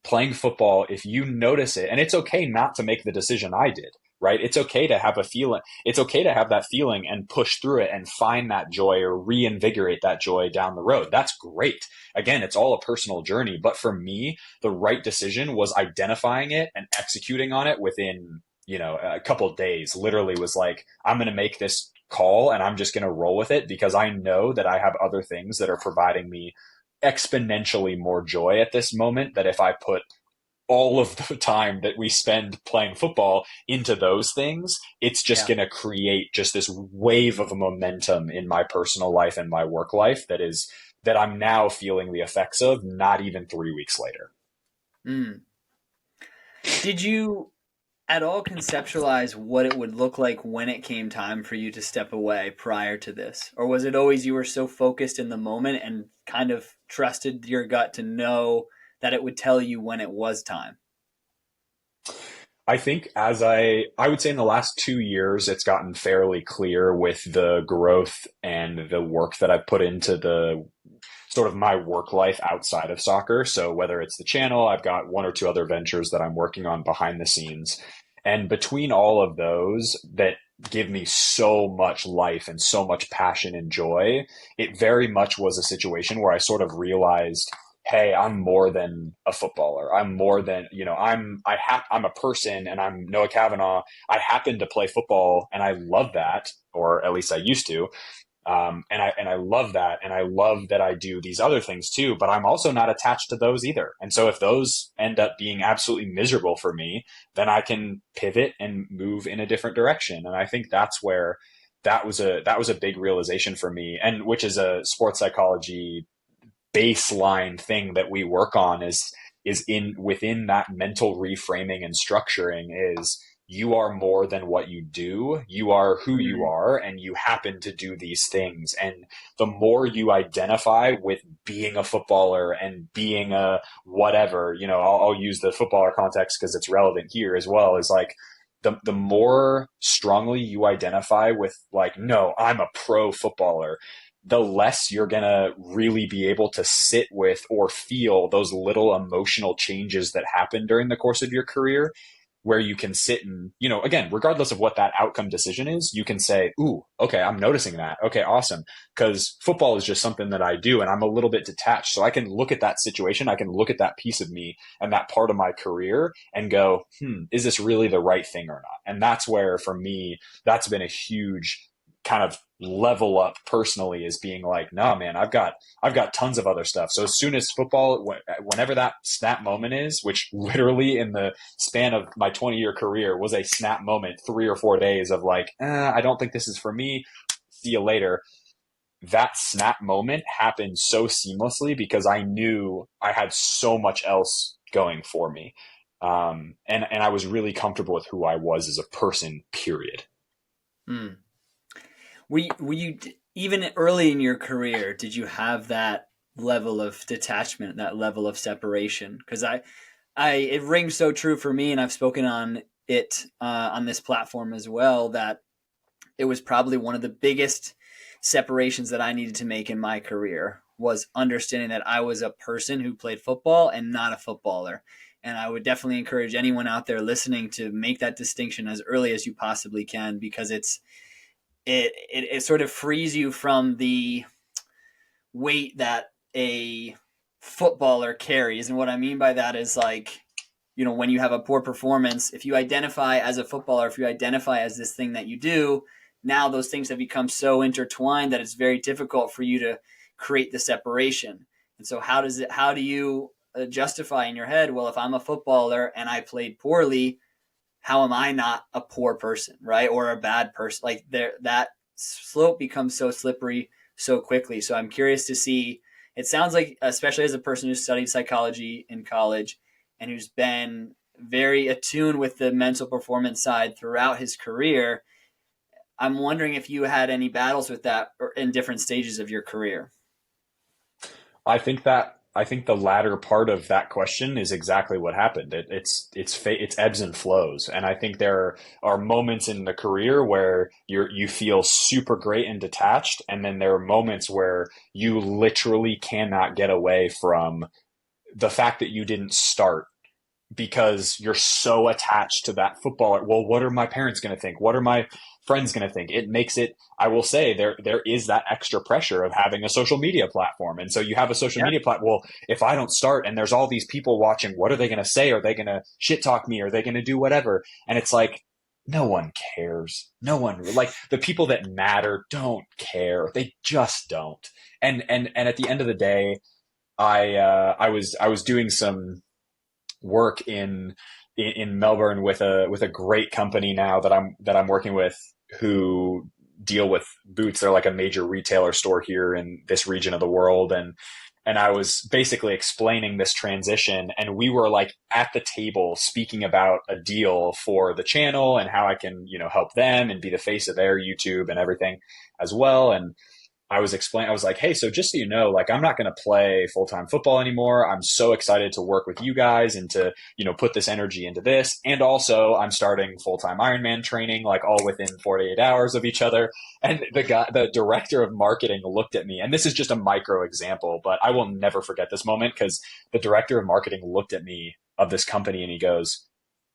playing football, if you notice it, and it's okay not to make the decision I did, right? It's okay to have a feeling. It's okay to have that feeling and push through it and find that joy or reinvigorate that joy down the road. That's great. Again, it's all a personal journey. But for me, the right decision was identifying it and executing on it within, a couple of days. Literally was like, I'm going to make this call and I'm just going to roll with it because I know that I have other things that are providing me exponentially more joy at this moment, that if I put all of the time that we spend playing football into those things, it's just Yeah. going to create just this wave of momentum in my personal life and my work life that I'm now feeling the effects of not even 3 weeks later. Mm. Did you at all conceptualize what it would look like when it came time for you to step away prior to this? Or was it always you were so focused in the moment and kind of trusted your gut to know that it would tell you when it was time? I think I would say in the last 2 years, it's gotten fairly clear with the growth and the work that I've put into the sort of my work life outside of soccer. So whether it's the channel, I've got one or two other ventures that I'm working on behind the scenes. And between all of those that give me so much life and so much passion and joy, it very much was a situation where I sort of realized, hey, I'm more than a footballer. I'm more than, I'm a person, and I'm Noah Cavanaugh. I happen to play football and I love that, or at least I used to. And I love that, and I love that I do these other things too. But I'm also not attached to those either. And so if those end up being absolutely miserable for me, then I can pivot and move in a different direction. And I think that's where that was a big realization for me, and which is a sports psychology baseline thing that we work on is in within that mental reframing and structuring is you are more than what you do. You are who you Mm. are, and you happen to do these things. And the more you identify with being a footballer and being a whatever, I'll use the footballer context because it's relevant here as well, is like the more strongly you identify with like, no, I'm a pro footballer, the less you're going to really be able to sit with or feel those little emotional changes that happen during the course of your career, where you can sit and, again, regardless of what that outcome decision is, you can say, ooh, okay, I'm noticing that. Okay, awesome. Because football is just something that I do, and I'm a little bit detached. So I can look at that situation, I can look at that piece of me and that part of my career and go, is this really the right thing or not? And that's where, for me, that's been a huge kind of level up personally, is being like, no, man, I've got tons of other stuff. So as soon as football, whenever that snap moment is, which literally in the span of my 20-year career was a snap moment, 3 or 4 days of like, I don't think this is for me. See you later. That snap moment happened so seamlessly because I knew I had so much else going for me. And I was really comfortable with who I was as a person, period. Mm. Were you even early in your career? Did you have that level of detachment, that level of separation? Because it rings so true for me, and I've spoken on it on this platform as well. That it was probably one of the biggest separations that I needed to make in my career was understanding that I was a person who played football and not a footballer. And I would definitely encourage anyone out there listening to make that distinction as early as you possibly can, because it sort of frees you from the weight that a footballer carries. And what I mean by that is, like, when you have a poor performance, if you identify as a footballer, if you identify as this thing that you do, now those things have become so intertwined that it's very difficult for you to create the separation. And so how do you justify in your head, well, if I'm a footballer and I played poorly, how am I not a poor person, right? Or a bad person? Like, that slope becomes so slippery so quickly. So I'm curious to see. It sounds like, especially as a person who studied psychology in college and who's been very attuned with the mental performance side throughout his career, I'm wondering if you had any battles with that or in different stages of your career. I think the latter part of that question is exactly what happened. It's ebbs and flows, and I think there are moments in the career where you feel super great and detached, and then there are moments where you literally cannot get away from the fact that you didn't start because you're so attached to that footballer. Well, what are my parents going to think? What are my friends going to think? It makes it, I will say, there is that extra pressure of having a social media platform. And so you have a social Yeah. media platform. Well, if I don't start and there's all these people watching, what are they going to say? Are they going to shit talk me? Are they going to do whatever? And it's like, no one cares. No one, like, the people that matter don't care. They just don't. And at the end of the day, I was doing some work in Melbourne with a great company now that I'm working with, who deal with boots. They're like a major retailer store here in this region of the world, and I was basically explaining this transition, and we were like at the table speaking about a deal for the channel and how I can, help them and be the face of their YouTube and everything as well. And I was like, hey, so just so you know, like, I'm not going to play full time football anymore. I'm so excited to work with you guys and to, put this energy into this. And also, I'm starting full time Ironman training, like all within 48 hours of each other. And the director of marketing looked at me, and this is just a micro example, but I will never forget this moment because the director of marketing looked at me of this company and he goes,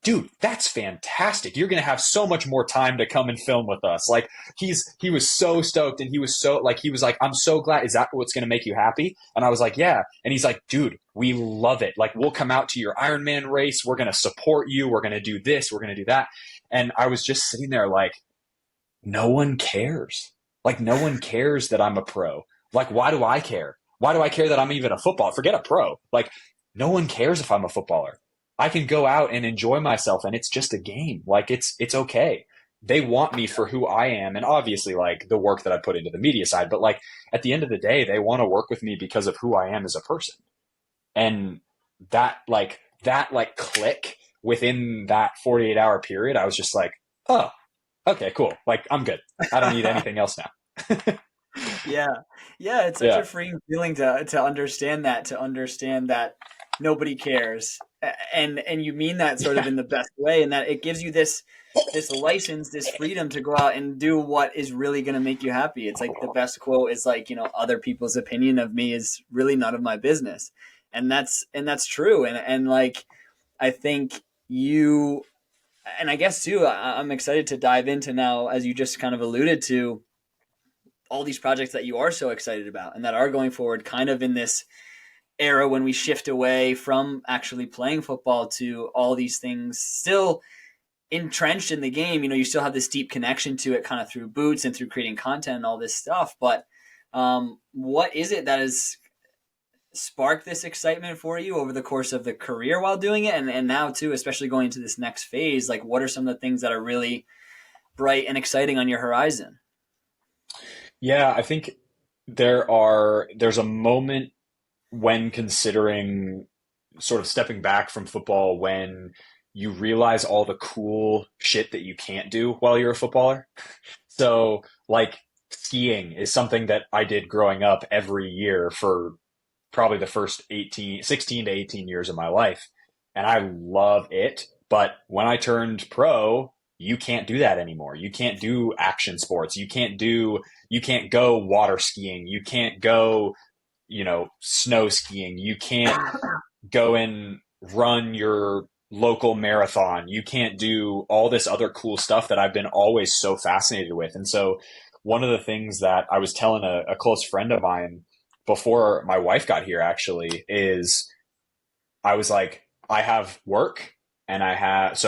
dude, that's fantastic. You're going to have so much more time to come and film with us. Like, he was so stoked, and he was so like, I'm so glad. Is that what's going to make you happy? And I was like, yeah. And he's like, dude, we love it. Like, we'll come out to your Ironman race. We're going to support you. We're going to do this. We're going to do that. And I was just sitting there like, no one cares. Like, no one cares that I'm a pro. Like, why do I care? Why do I care that I'm even a footballer? Forget a pro. Like, no one cares if I'm a footballer. I can go out and enjoy myself, and it's just a game. Like, it's okay. They want me for who I am, and obviously, like, the work that I put into the media side, but like, at the end of the day, they want to work with me because of who I am as a person. And that click within that 48-hour period, I was just like, oh, okay, cool. Like, I'm good. I don't need anything else now. Yeah. Yeah, it's such a Yeah. freeing feeling to understand that nobody cares. And you mean that sort of Yeah. in the best way, and that it gives you this license, this freedom to go out and do what is really going to make you happy. It's like the best quote is like, other people's opinion of me is really none of my business. And that's true. And like I think you and I guess too, I'm excited to dive into now, as you just kind of alluded to, all these projects that you are so excited about and that are going forward kind of in this era when we shift away from actually playing football to all these things still entrenched in the game. You still have this deep connection to it kind of through boots and through creating content and all this stuff. But what is it that has sparked this excitement for you over the course of the career while doing it? And now too, especially going into this next phase, like what are some of the things that are really bright and exciting on your horizon? Yeah, I think there's a moment when considering sort of stepping back from football when you realize all the cool shit that you can't do while you're a footballer. So, like, skiing is something that I did growing up every year for probably the first 16 to 18 years of my life. And I love it. But when I turned pro, you can't do that anymore. You can't do action sports. You can't go water skiing. You can't go, snow skiing. You can't go and run your local marathon. You can't do all this other cool stuff that I've been always so fascinated with. And so one of the things that I was telling a close friend of mine before my wife got here actually is I was like, I have work and I have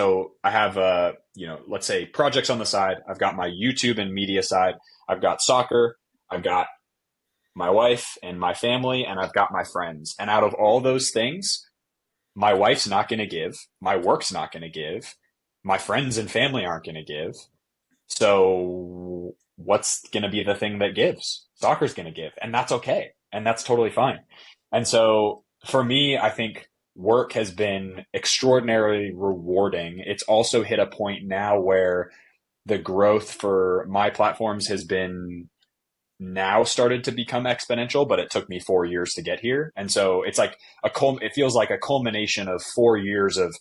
let's say projects on the side. I've got my YouTube and media side. I've got soccer. I've got my wife and my family, and I've got my friends. And out of all those things, my wife's not going to give, my work's not going to give, my friends and family aren't going to give. So what's going to be the thing that gives? Soccer's going to give, and that's okay. And that's totally fine. And so for me, I think work has been extraordinarily rewarding. It's also hit a point now where the growth for my platforms has been now started to become exponential, but it took me 4 years to get here. And so it's like it feels like a culmination of 4 years of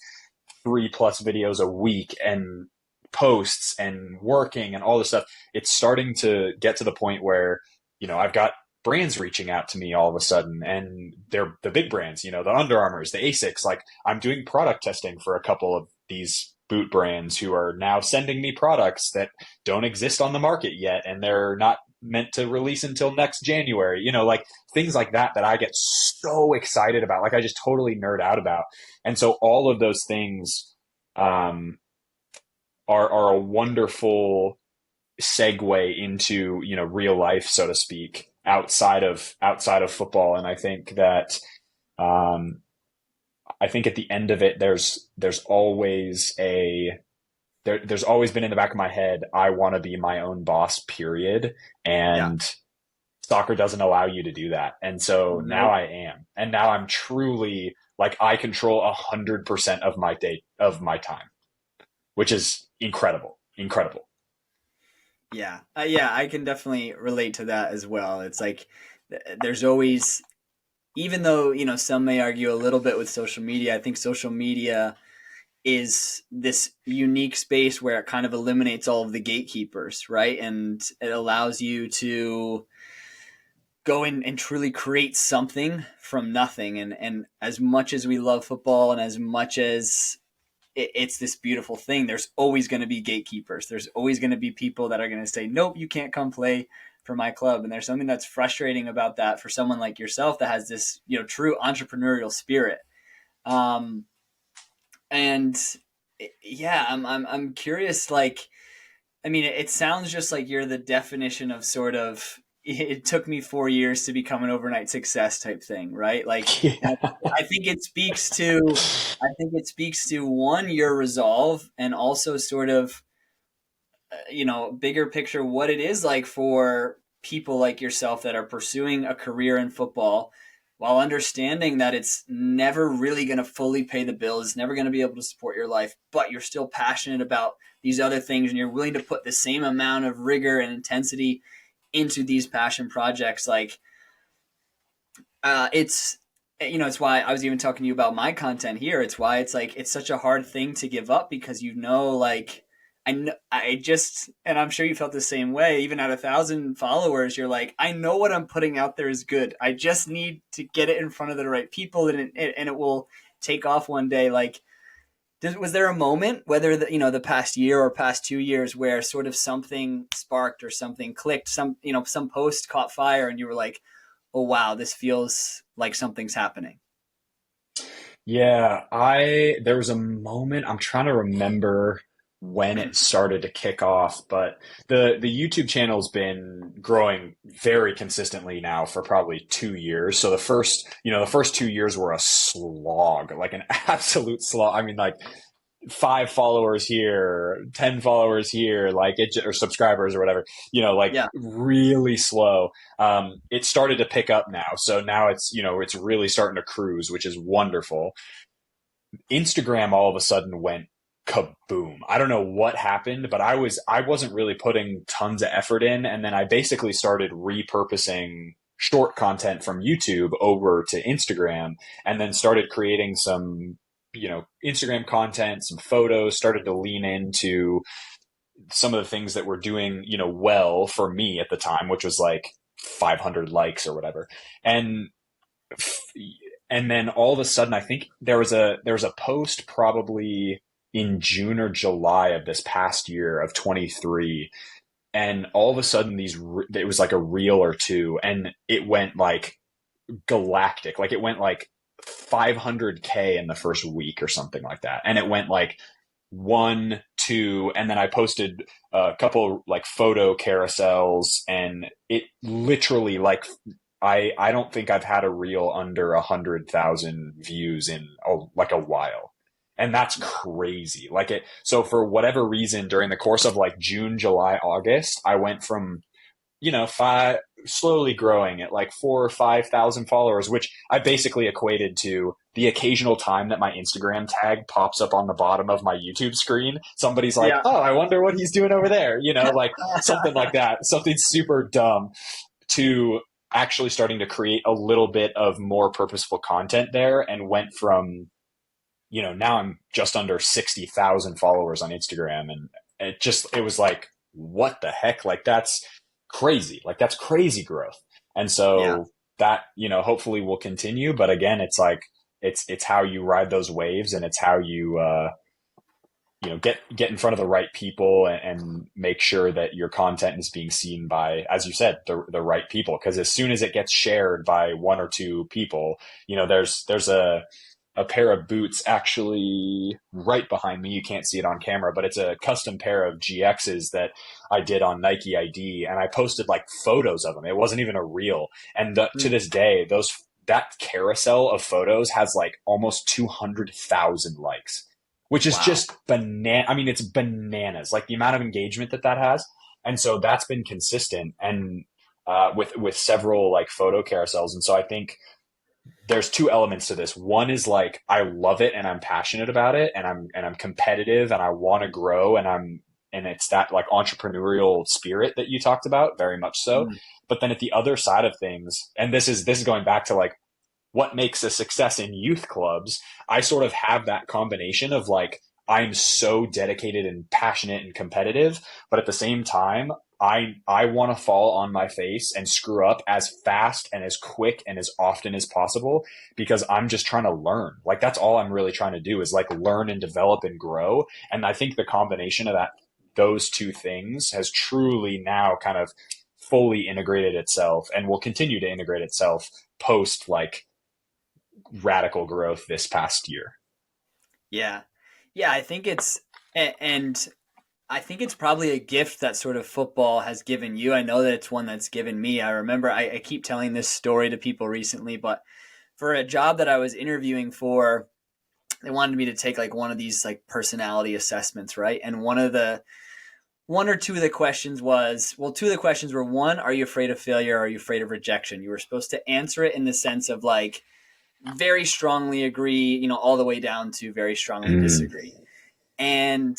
3+ videos a week and posts and working and all this stuff. It's starting to get to the point where, I've got brands reaching out to me all of a sudden, and they're the big brands, the Under Armours, the Asics. Like, I'm doing product testing for a couple of these boot brands who are now sending me products that don't exist on the market yet, and they're not meant to release until next January, like things like that I get so excited about, like I just totally nerd out about. And so all of those things are a wonderful segue into, real life, so to speak, outside of football. And I think that I think at the end of it, there's always there's always been in the back of my head, I want to be my own boss, period. Yeah. And soccer doesn't allow you to do that. And so now Nope. I am. And now I'm truly like, I control 100% of my day, of my time, which is incredible. Incredible. Yeah. Yeah, I can definitely relate to that as well. It's like there's always, even though, some may argue a little bit with social media, I think social media is this unique space where it kind of eliminates all of the gatekeepers, right? And it allows you to go in and truly create something from nothing. And as much as we love football and as much as it's this beautiful thing, there's always going to be gatekeepers. There's always going to be people that are going to say, nope, you can't come play for my club. And there's something that's frustrating about that for someone like yourself that has this, true entrepreneurial spirit. Um, and yeah, I'm curious. Like, I mean, it sounds just like you're the definition of sort of, it took me 4 years to become an overnight success type thing, right? Like, and Yeah. I think it speaks to, one, your resolve, and also sort of, bigger picture, what it is like for people like yourself that are pursuing a career in football while understanding that it's never really going to fully pay the bills, it's never going to be able to support your life, but you're still passionate about these other things and you're willing to put the same amount of rigor and intensity into these passion projects. Like, it's, it's why I was even talking to you about my content here. It's why it's like it's such a hard thing to give up, because like, I know, I just, and I'm sure you felt the same way. Even at 1,000 followers, you're like, I know what I'm putting out there is good. I just need to get it in front of the right people, and it will take off one day. Like, was there a moment, whether the past year or past 2 years, where sort of something sparked or something clicked, some post caught fire, and you were like, oh wow, this feels like something's happening? Yeah, there was a moment, I'm trying to remember when it started to kick off, but the YouTube channel's been growing very consistently now for probably 2 years. So the first 2 years were a slog, like an absolute slog. I mean, like 5 followers here, 10 followers here, like or subscribers or whatever, like Yeah. really slow. It started to pick up now. So now it's really starting to cruise, which is wonderful. Instagram all of a sudden went kaboom. I don't know what happened, but I wasn't really putting tons of effort in. And then I basically started repurposing short content from YouTube over to Instagram, and then started creating some, Instagram content, some photos, started to lean into some of the things that were doing, well for me at the time, which was like 500 likes or whatever. And and then all of a sudden, I think there was a post probably in June or July of this past year of 23, and all of a sudden it was like a reel or two, and it went like galactic, like it went like 500K in the first week or something like that, and it went like one, two, and then I posted a couple like photo carousels, and it literally like I don't think I've had a reel under 100,000 views in like a while. And that's crazy. Like it, so for whatever reason, during the course of like June, July, August, I went from, five, slowly growing at like 4 or 5 thousand followers, which I basically equated to the occasional time that my Instagram tag pops up on the bottom of my YouTube screen. Somebody's like, Yeah. oh, I wonder what he's doing over there. Like something like that, something super dumb, to actually starting to create a little bit of more purposeful content there, and went from, now I'm just under 60,000 followers on Instagram. And it was like, what the heck? Like that's crazy. Like that's crazy growth. And Yeah. so that, hopefully will continue. But again, it's like, it's how you ride those waves, and it's how you, get in front of the right people, and make sure that your content is being seen by, as you said, the right people. Because as soon as it gets shared by one or two people, there's a pair of boots actually right behind me. You can't see it on camera, but it's a custom pair of GXs that I did on Nike ID, and I posted like photos of them. It wasn't even a reel. And to Mm. this day, that carousel of photos has like almost 200,000 likes, which is Wow. just banana. I mean, it's bananas, like the amount of engagement that has. And so that's been consistent, and with several like photo carousels. And so I think there's two elements to this. One is like, I love it and I'm passionate about it, and I'm competitive and I want to grow, and it's that like entrepreneurial spirit that you talked about, very much so. Mm. But then at the other side of things, and this is going back to like what makes a success in youth clubs, I sort of have that combination of like, I'm so dedicated and passionate and competitive, but at the same time, I want to fall on my face and screw up as fast and as quick and as often as possible, because I'm just trying to learn. Like that's all I'm really trying to do, is like learn and develop and grow. And I think the combination of those two things has truly now kind of fully integrated itself, and will continue to integrate itself post like radical growth this past year. Yeah. Yeah, and I think it's probably a gift that sort of football has given you. I know that it's one that's given me. I remember I keep telling this story to people recently, but for a job that I was interviewing for, they wanted me to take like one of these like personality assessments, right? And one or two of the questions was, well, two of the questions were, one, are you afraid of failure? Or are you afraid of rejection? You were supposed to answer it in the sense of like very strongly agree, all the way down to very strongly Mm. disagree. And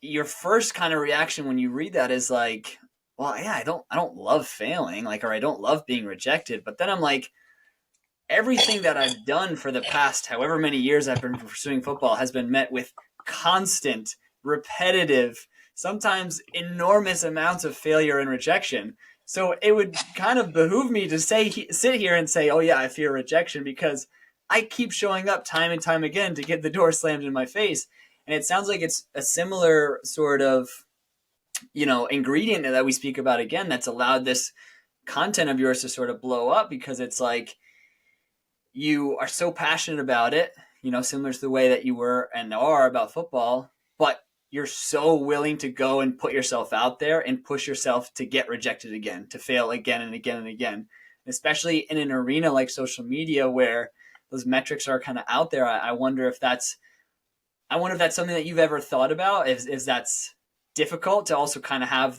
your first kind of reaction when you read that is like, well, yeah, I don't love failing, like, or I don't love being rejected. But then I'm like, everything that I've done for the past however many years I've been pursuing football has been met with constant, repetitive, sometimes enormous amounts of failure and rejection. So it would kind of behoove me to sit here and say, "Oh yeah, I fear rejection," because I keep showing up time and time again to get the door slammed in my face. And it sounds like it's a similar sort of, ingredient that we speak about again that's allowed this content of yours to sort of blow up, because it's like you are so passionate about it, similar to the way that you were and are about football, but you're so willing to go and put yourself out there and push yourself to get rejected again, to fail again and again and again. Especially in an arena like social media where those metrics are kind of out there. I wonder if that's something that you've ever thought about. Is that's difficult to also kind of have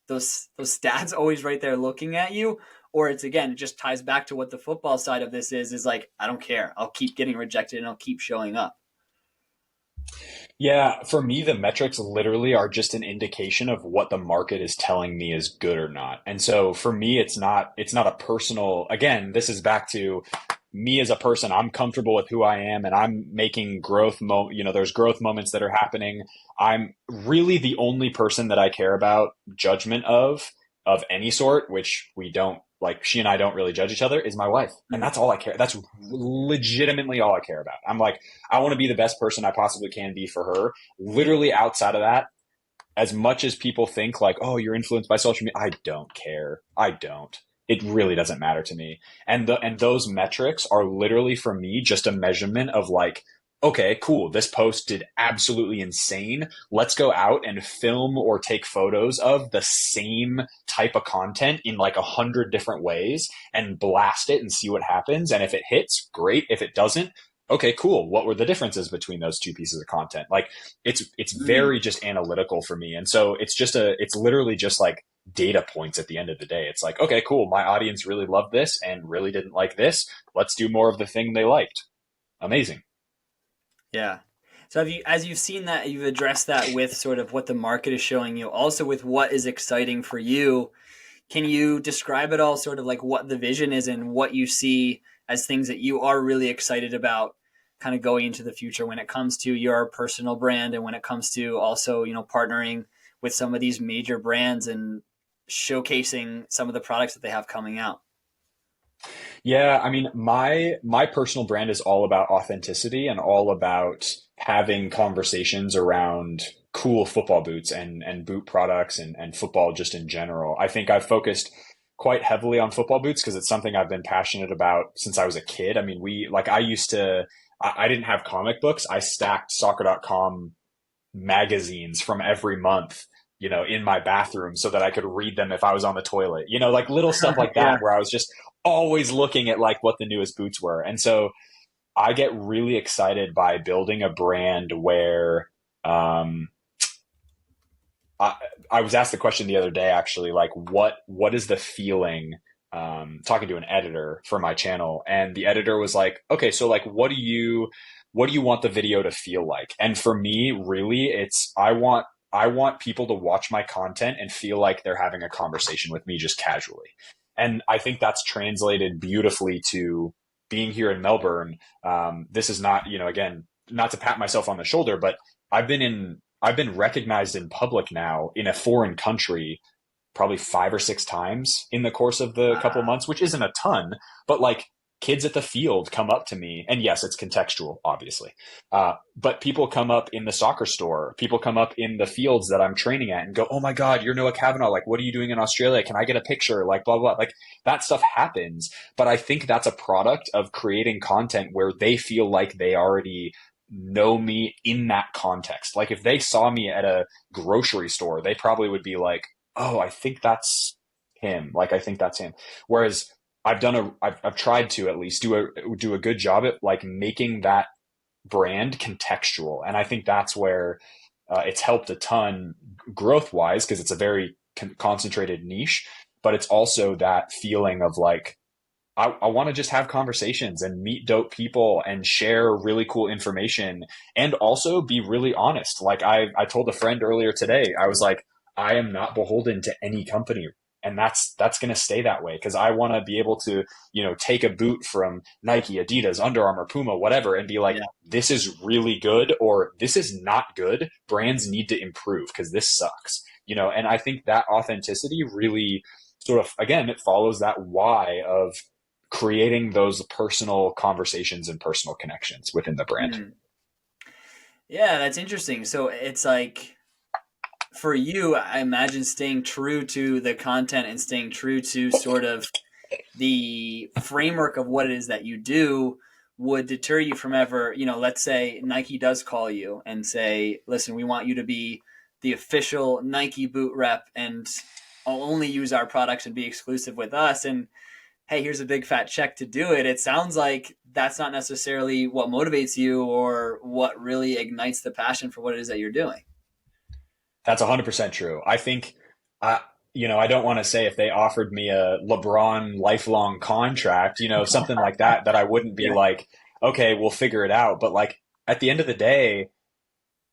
those stats always right there looking at you, or it's, again, it just ties back to what the football side of this is like, I don't care. I'll keep getting rejected and I'll keep showing up. Yeah, for me, the metrics literally are just an indication of what the market is telling me is good or not. And so for me, it's not a personal, again, this is back to me as a person. I'm comfortable with who I am, and I'm making there's growth moments that are happening. I'm really the only person that I care about judgment of any sort, which we don't, like, she and I don't really judge each other, is my wife. And Mm. that's all I care. That's legitimately all I care about. I'm like, I want to be the best person I possibly can be for her. Literally outside of that, as much as people think like, oh, you're influenced by social media, I don't care. I don't. It really doesn't matter to me. And those metrics are literally for me just a measurement of like, okay, cool. This post did absolutely insane. Let's go out and film or take photos of the same type of content in like 100 different ways and blast it and see what happens. And if it hits, great. If it doesn't, okay, cool. What were the differences between those two pieces of content? Like it's Hmm. very just analytical for me. And so it's literally just like data points at the end of the day. It's like, okay, cool. My audience really loved this and really didn't like this. Let's do more of the thing they liked. Amazing. Yeah. So have you, as you've seen that, you've addressed that with sort of what the market is showing you, also with what is exciting for you. Can you describe it all, sort of like what the vision is and what you see as things that you are really excited about kind of going into the future when it comes to your personal brand and when it comes to also, partnering with some of these major brands and showcasing some of the products that they have coming out? Yeah, I mean, my personal brand is all about authenticity and all about having conversations around cool football boots and boot products and football just in general. I think I've focused quite heavily on football boots because it's something I've been passionate about since I was a kid. I mean, I used to I didn't have comic books. I stacked soccer.com magazines from every month, in my bathroom so that I could read them if I was on the toilet, like little stuff like Yeah. that, where I was just always looking at like what the newest boots were. And so I get really excited by building a brand where, um, I, I was asked the question the other day, actually, like what is the feeling, talking to an editor for my channel, and the editor was like, okay, so like, what do you want the video to feel like? And for me, really, it's I want people to watch my content and feel like they're having a conversation with me just casually. And I think that's translated beautifully to being here in Melbourne. This is not, again, not to pat myself on the shoulder, but I've been recognized in public now in a foreign country probably 5 or 6 times in the course of the couple Wow. months, which isn't a ton, but like kids at the field come up to me, and yes, it's contextual, obviously. But people come up in the soccer store, people come up in the fields that I'm training at and go, "Oh my God, you're Noah Cavanaugh. Like, what are you doing in Australia? Can I get a picture?" Like, blah, blah. Like, that stuff happens. But I think that's a product of creating content where they feel like they already know me in that context. Like, if they saw me at a grocery store, they probably would be like, "Oh, I think that's him." Like, I think that's him. Whereas I've tried to at least do a good job at like making that brand contextual. And I think that's where it's helped a ton growth wise, because it's a very concentrated niche, but it's also that feeling of like, I want to just have conversations and meet dope people and share really cool information and also be really honest. Like I told a friend earlier today, I was like, I am not beholden to any company. And that's going to stay that way because I want to be able to, take a boot from Nike, Adidas, Under Armour, Puma, whatever, and be like, Yeah. this is really good or this is not good. Brands need to improve because this sucks, and I think that authenticity really sort of, again, it follows that why of creating those personal conversations and personal connections within the brand. Hmm. Yeah, that's interesting. So it's like for you, I imagine staying true to the content and staying true to sort of the framework of what it is that you do would deter you from ever, let's say Nike does call you and say, listen, we want you to be the official Nike boot rep and only use our products and be exclusive with us. And hey, here's a big fat check to do it. It sounds like that's not necessarily what motivates you or what really ignites the passion for what it is that you're doing. That's 100% true. I think, uh, I don't want to say if they offered me a LeBron lifelong contract, something like that, that I wouldn't be Yeah. like, okay, we'll figure it out. But like at the end of the day,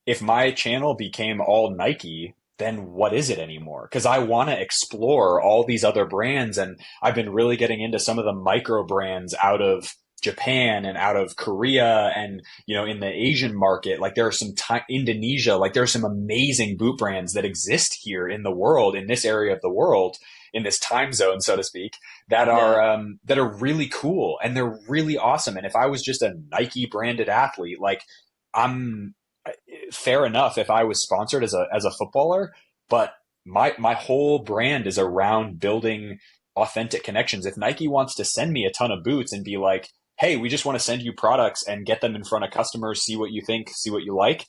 if my channel became all Nike, then what is it anymore? Because I want to explore all these other brands. And I've been really getting into some of the micro brands out of Japan and out of Korea and, in the Asian market. Like there are Indonesia, like there are some amazing boot brands that exist here in the world, in this area of the world, in this time zone, so to speak, Yeah. that are really cool and they're really awesome. And if I was just a Nike branded athlete, like I'm fair enough if I was sponsored as a footballer, but my whole brand is around building authentic connections. If Nike wants to send me a ton of boots and be like, "Hey, we just want to send you products and get them in front of customers, see what you think, see what you like,"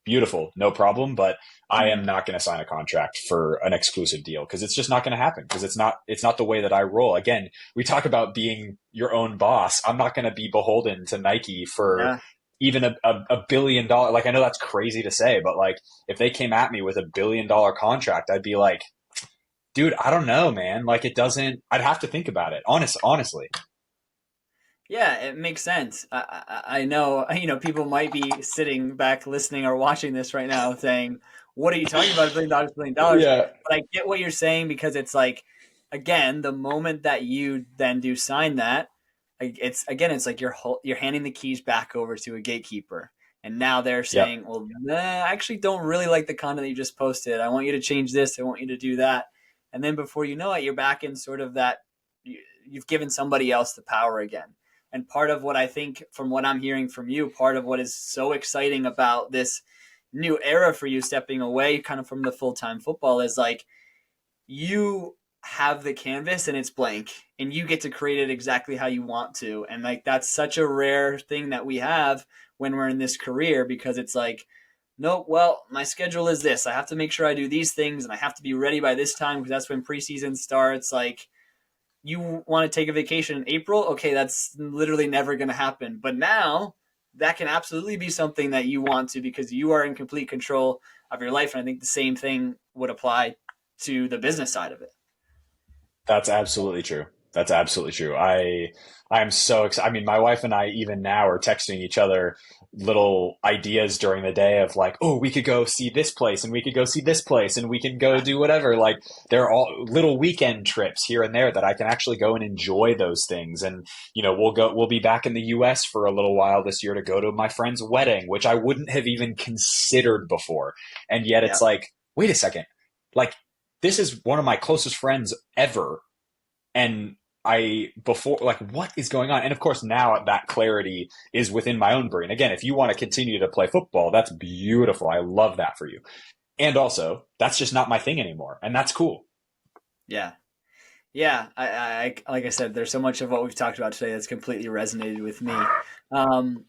beautiful, no problem. But I am Mm. not going to sign a contract for an exclusive deal because it's just not going to happen because it's not the way that I roll. Again, we talk about being your own boss. I'm not going to be beholden to Nike for Yeah. even a $1 billion. Like, I know that's crazy to say, but like if they came at me with $1 billion contract, I'd be like, dude, I don't know, man. Like it doesn't, I'd have to think about it. Honestly. Yeah, it makes sense. I know, people might be sitting back listening or watching this right now saying, what are you talking about? $1 billion, $1 billion. Yeah. But I get what you're saying because it's like, again, the moment that you then do sign that, like, it's like you're handing the keys back over to a gatekeeper. And now they're Yep. saying, well, nah, I actually don't really like the content that you just posted. I want you to change this. I want you to do that. And then before you know it, you're back in sort of that, you've given somebody else the power again. And part of what I think, from what I'm hearing from you, part of what is so exciting about this new era for you stepping away kind of from the full time football is like you have the canvas and it's blank and you get to create it exactly how you want to. And like that's such a rare thing that we have when we're in this career because it's like, nope, well, my schedule is this. I have to make sure I do these things and I have to be ready by this time because that's when preseason starts. Like, you want to take a vacation in April, okay, that's literally never going to happen. But now that can absolutely be something that you want to because you are in complete control of your life. And I think the same thing would apply to the business side of it. That's absolutely true. That's absolutely true. I am so excited. I mean, my wife and I even now are texting each other little ideas during the day of like, oh, we could go see this place and we could go see this place and we can go do whatever. Like they're all little weekend trips here and there that I can actually go and enjoy those things. And we'll be back in the US for a little while this year to go to my friend's wedding, which I wouldn't have even considered before. And yet Yeah. it's like, wait a second. Like this is one of my closest friends ever. And I before like what is going on? And of course now that clarity is within my own brain. Again, if you want to continue to play football, that's beautiful. I love that for you. And also, that's just not my thing anymore. And that's cool. Yeah. Yeah. Like I said, there's so much of what we've talked about today that's completely resonated with me. Um,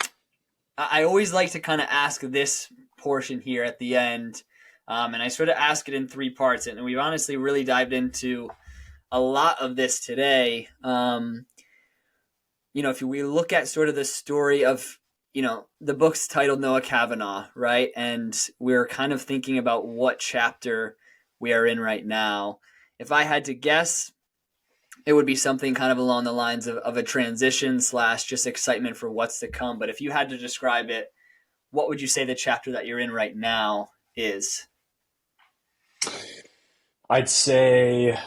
I always like to kind of ask this portion here at the end. And I sort of ask it in three parts. And we've honestly really dived into a lot of this today. If we look at sort of the story of, the book's titled Noah Cavanaugh, right? And we're kind of thinking about what chapter we are in right now. If I had to guess, it would be something kind of along the lines of a transition slash just excitement for what's to come. But if you had to describe it, what would you say the chapter that you're in right now is? I'd say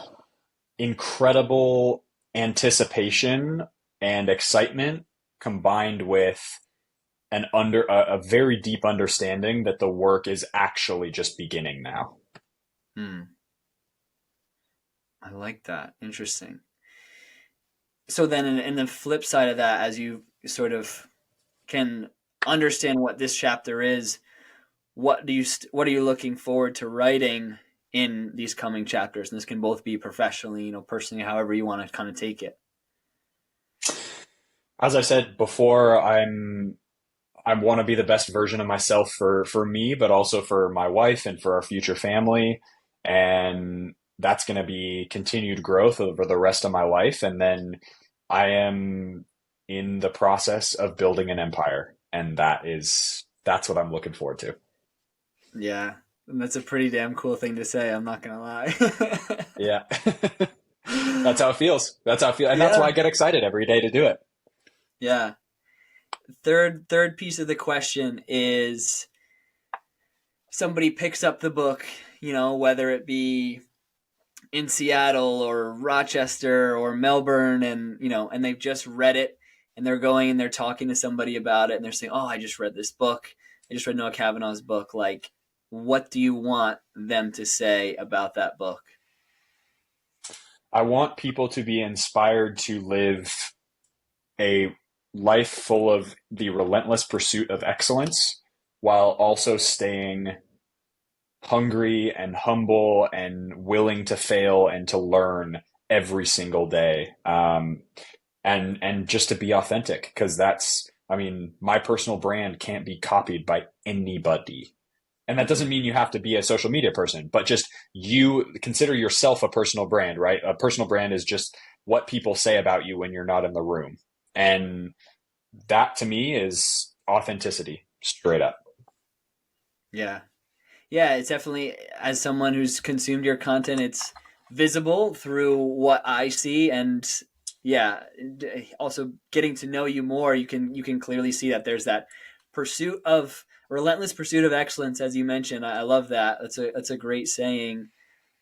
incredible anticipation and excitement combined with a very deep understanding that the work is actually just beginning now. Hmm. I like that. Interesting. So then in the flip side of that, as you sort of can understand what this chapter is, what are you looking forward to writing in these coming chapters? And this can both be professionally, personally, however you want to kind of take it. As I said before, I want to be the best version of myself for me, but also for my wife and for our future family. And that's going to be continued growth over the rest of my life. And then I am in the process of building an empire. And that's what I'm looking forward to. Yeah, and that's a pretty damn cool thing to say. I'm not gonna lie. Yeah. That's how it feels. That's how I feel. And that's why Yeah, I get excited every day to do it. yeah. Third piece of the question is somebody picks up the book, whether it be in Seattle or Rochester or Melbourne, and they've just read it, and they're going and they're talking to somebody about it, and they're saying, "Oh, I just read this book. I just read Noah Cavanaugh's book." Like, what do you want them to say about that book? I want people to be inspired to live a life full of the relentless pursuit of excellence while also staying hungry and humble and willing to fail and to learn every single day. And just to be authentic because I mean, my personal brand can't be copied by anybody. And that doesn't mean you have to be a social media person, but just you consider yourself a personal brand, right? A personal brand is just what people say about you when you're not in the room. And that to me is authenticity, straight up. Yeah. Yeah, it's definitely, as someone who's consumed your content, it's visible through what I see. And yeah, also getting to know you more, you can clearly see that there's that pursuit of relentless pursuit of excellence, as you mentioned. I love that. That's a great saying.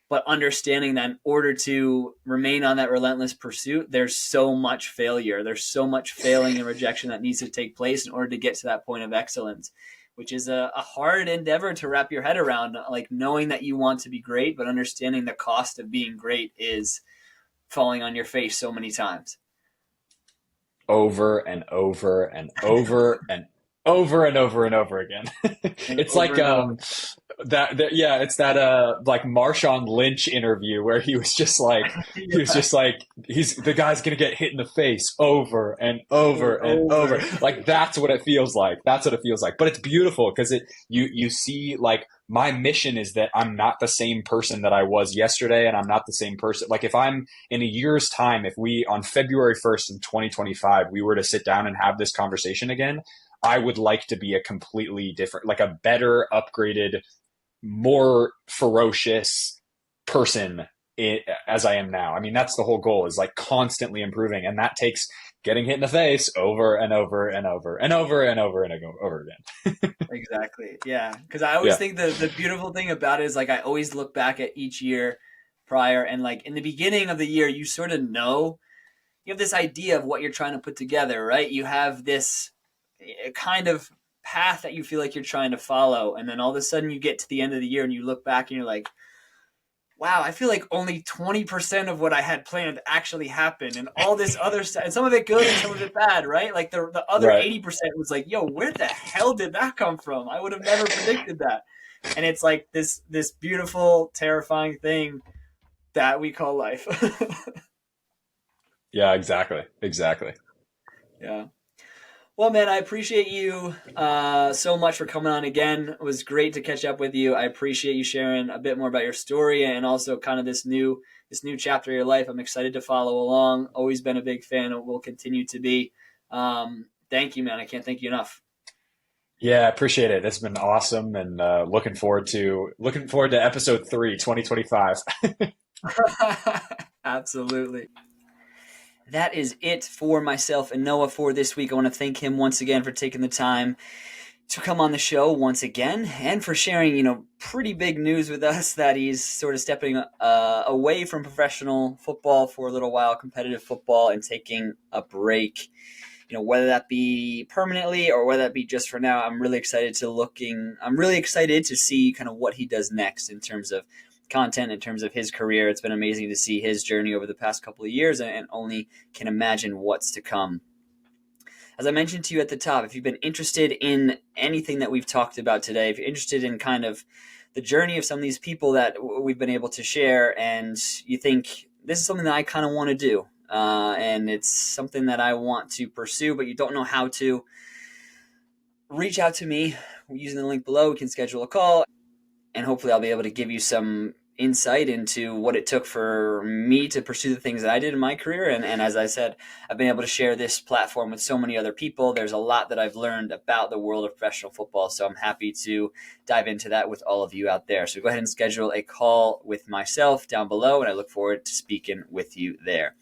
But understanding that in order to remain on that relentless pursuit, there's so much failure. There's so much failing and rejection that needs to take place in order to get to that point of excellence, which is a hard endeavor to wrap your head around. Like knowing that you want to be great, but understanding the cost of being great is falling on your face so many times. Over and over and over and over and over and over again. And It's over like and over. yeah, it's that like Marshawn Lynch interview where he was Yeah. just like he's the guy's gonna get hit in the face over and over And and over. over. Like that's what it feels like. That's what it feels like. But it's beautiful because it you see like my mission is that I'm not the same person that I was yesterday, and I'm not the same person. Like if I'm in a year's time, if we on February 1st in 2025 we were to sit down and have this conversation again, I would like to be a completely different, like a better, upgraded, more ferocious person as I am now. I mean, that's the whole goal is like constantly improving. And that takes getting hit in the face over and over and over and over and over and over again. Exactly. Yeah. Because I always Yeah. think the beautiful thing about it is like I always look back at each year prior, and like in the beginning of the year, you sort of know, you have this idea of what you're trying to put together, right? You have this kind of path that you feel like you're trying to follow. And then all of a sudden you get to the end of the year and you look back and you're like, wow, I feel like only 20% of what I had planned actually happened, and all this other stuff, and some of it good and some of it bad, right? Like the other Right. 80% was like, yo, where the hell did that come from? I would have never predicted that. And it's like this beautiful, terrifying thing that we call life. Yeah, exactly. Exactly. Yeah. Well, man, I appreciate you so much for coming on again. It was great to catch up with you. I appreciate you sharing a bit more about your story and also kind of this new chapter of your life. I'm excited to follow along. Always been a big fan and will continue to be. Thank you, man. I can't thank you enough. Yeah, I appreciate it. It's been awesome and looking forward to episode 3, 2025. Absolutely. That is it for myself and Noah for this week. I want to thank him once again for taking the time to come on the show once again and for sharing, pretty big news with us that he's sort of stepping away from professional football for a little while, competitive football, and taking a break. Whether that be permanently or whether that be just for now, I'm really excited to see kind of what he does next in terms of content, in terms of his career. It's been amazing to see his journey over the past couple of years and only can imagine what's to come. As I mentioned to you at the top, if you've been interested in anything that we've talked about today, if you're interested in kind of the journey of some of these people that we've been able to share, and you think this is something that I kind of want to do, and it's something that I want to pursue, but you don't know how to, reach out to me using the link below. We can schedule a call, and hopefully I'll be able to give you some insight into what it took for me to pursue the things that I did in my career. And as I said, I've been able to share this platform with so many other people. There's a lot that I've learned about the world of professional football, so I'm happy to dive into that with all of you out there. So go ahead and schedule a call with myself down below, and I look forward to speaking with you there.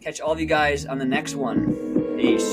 Catch all of you guys on the next one. Peace.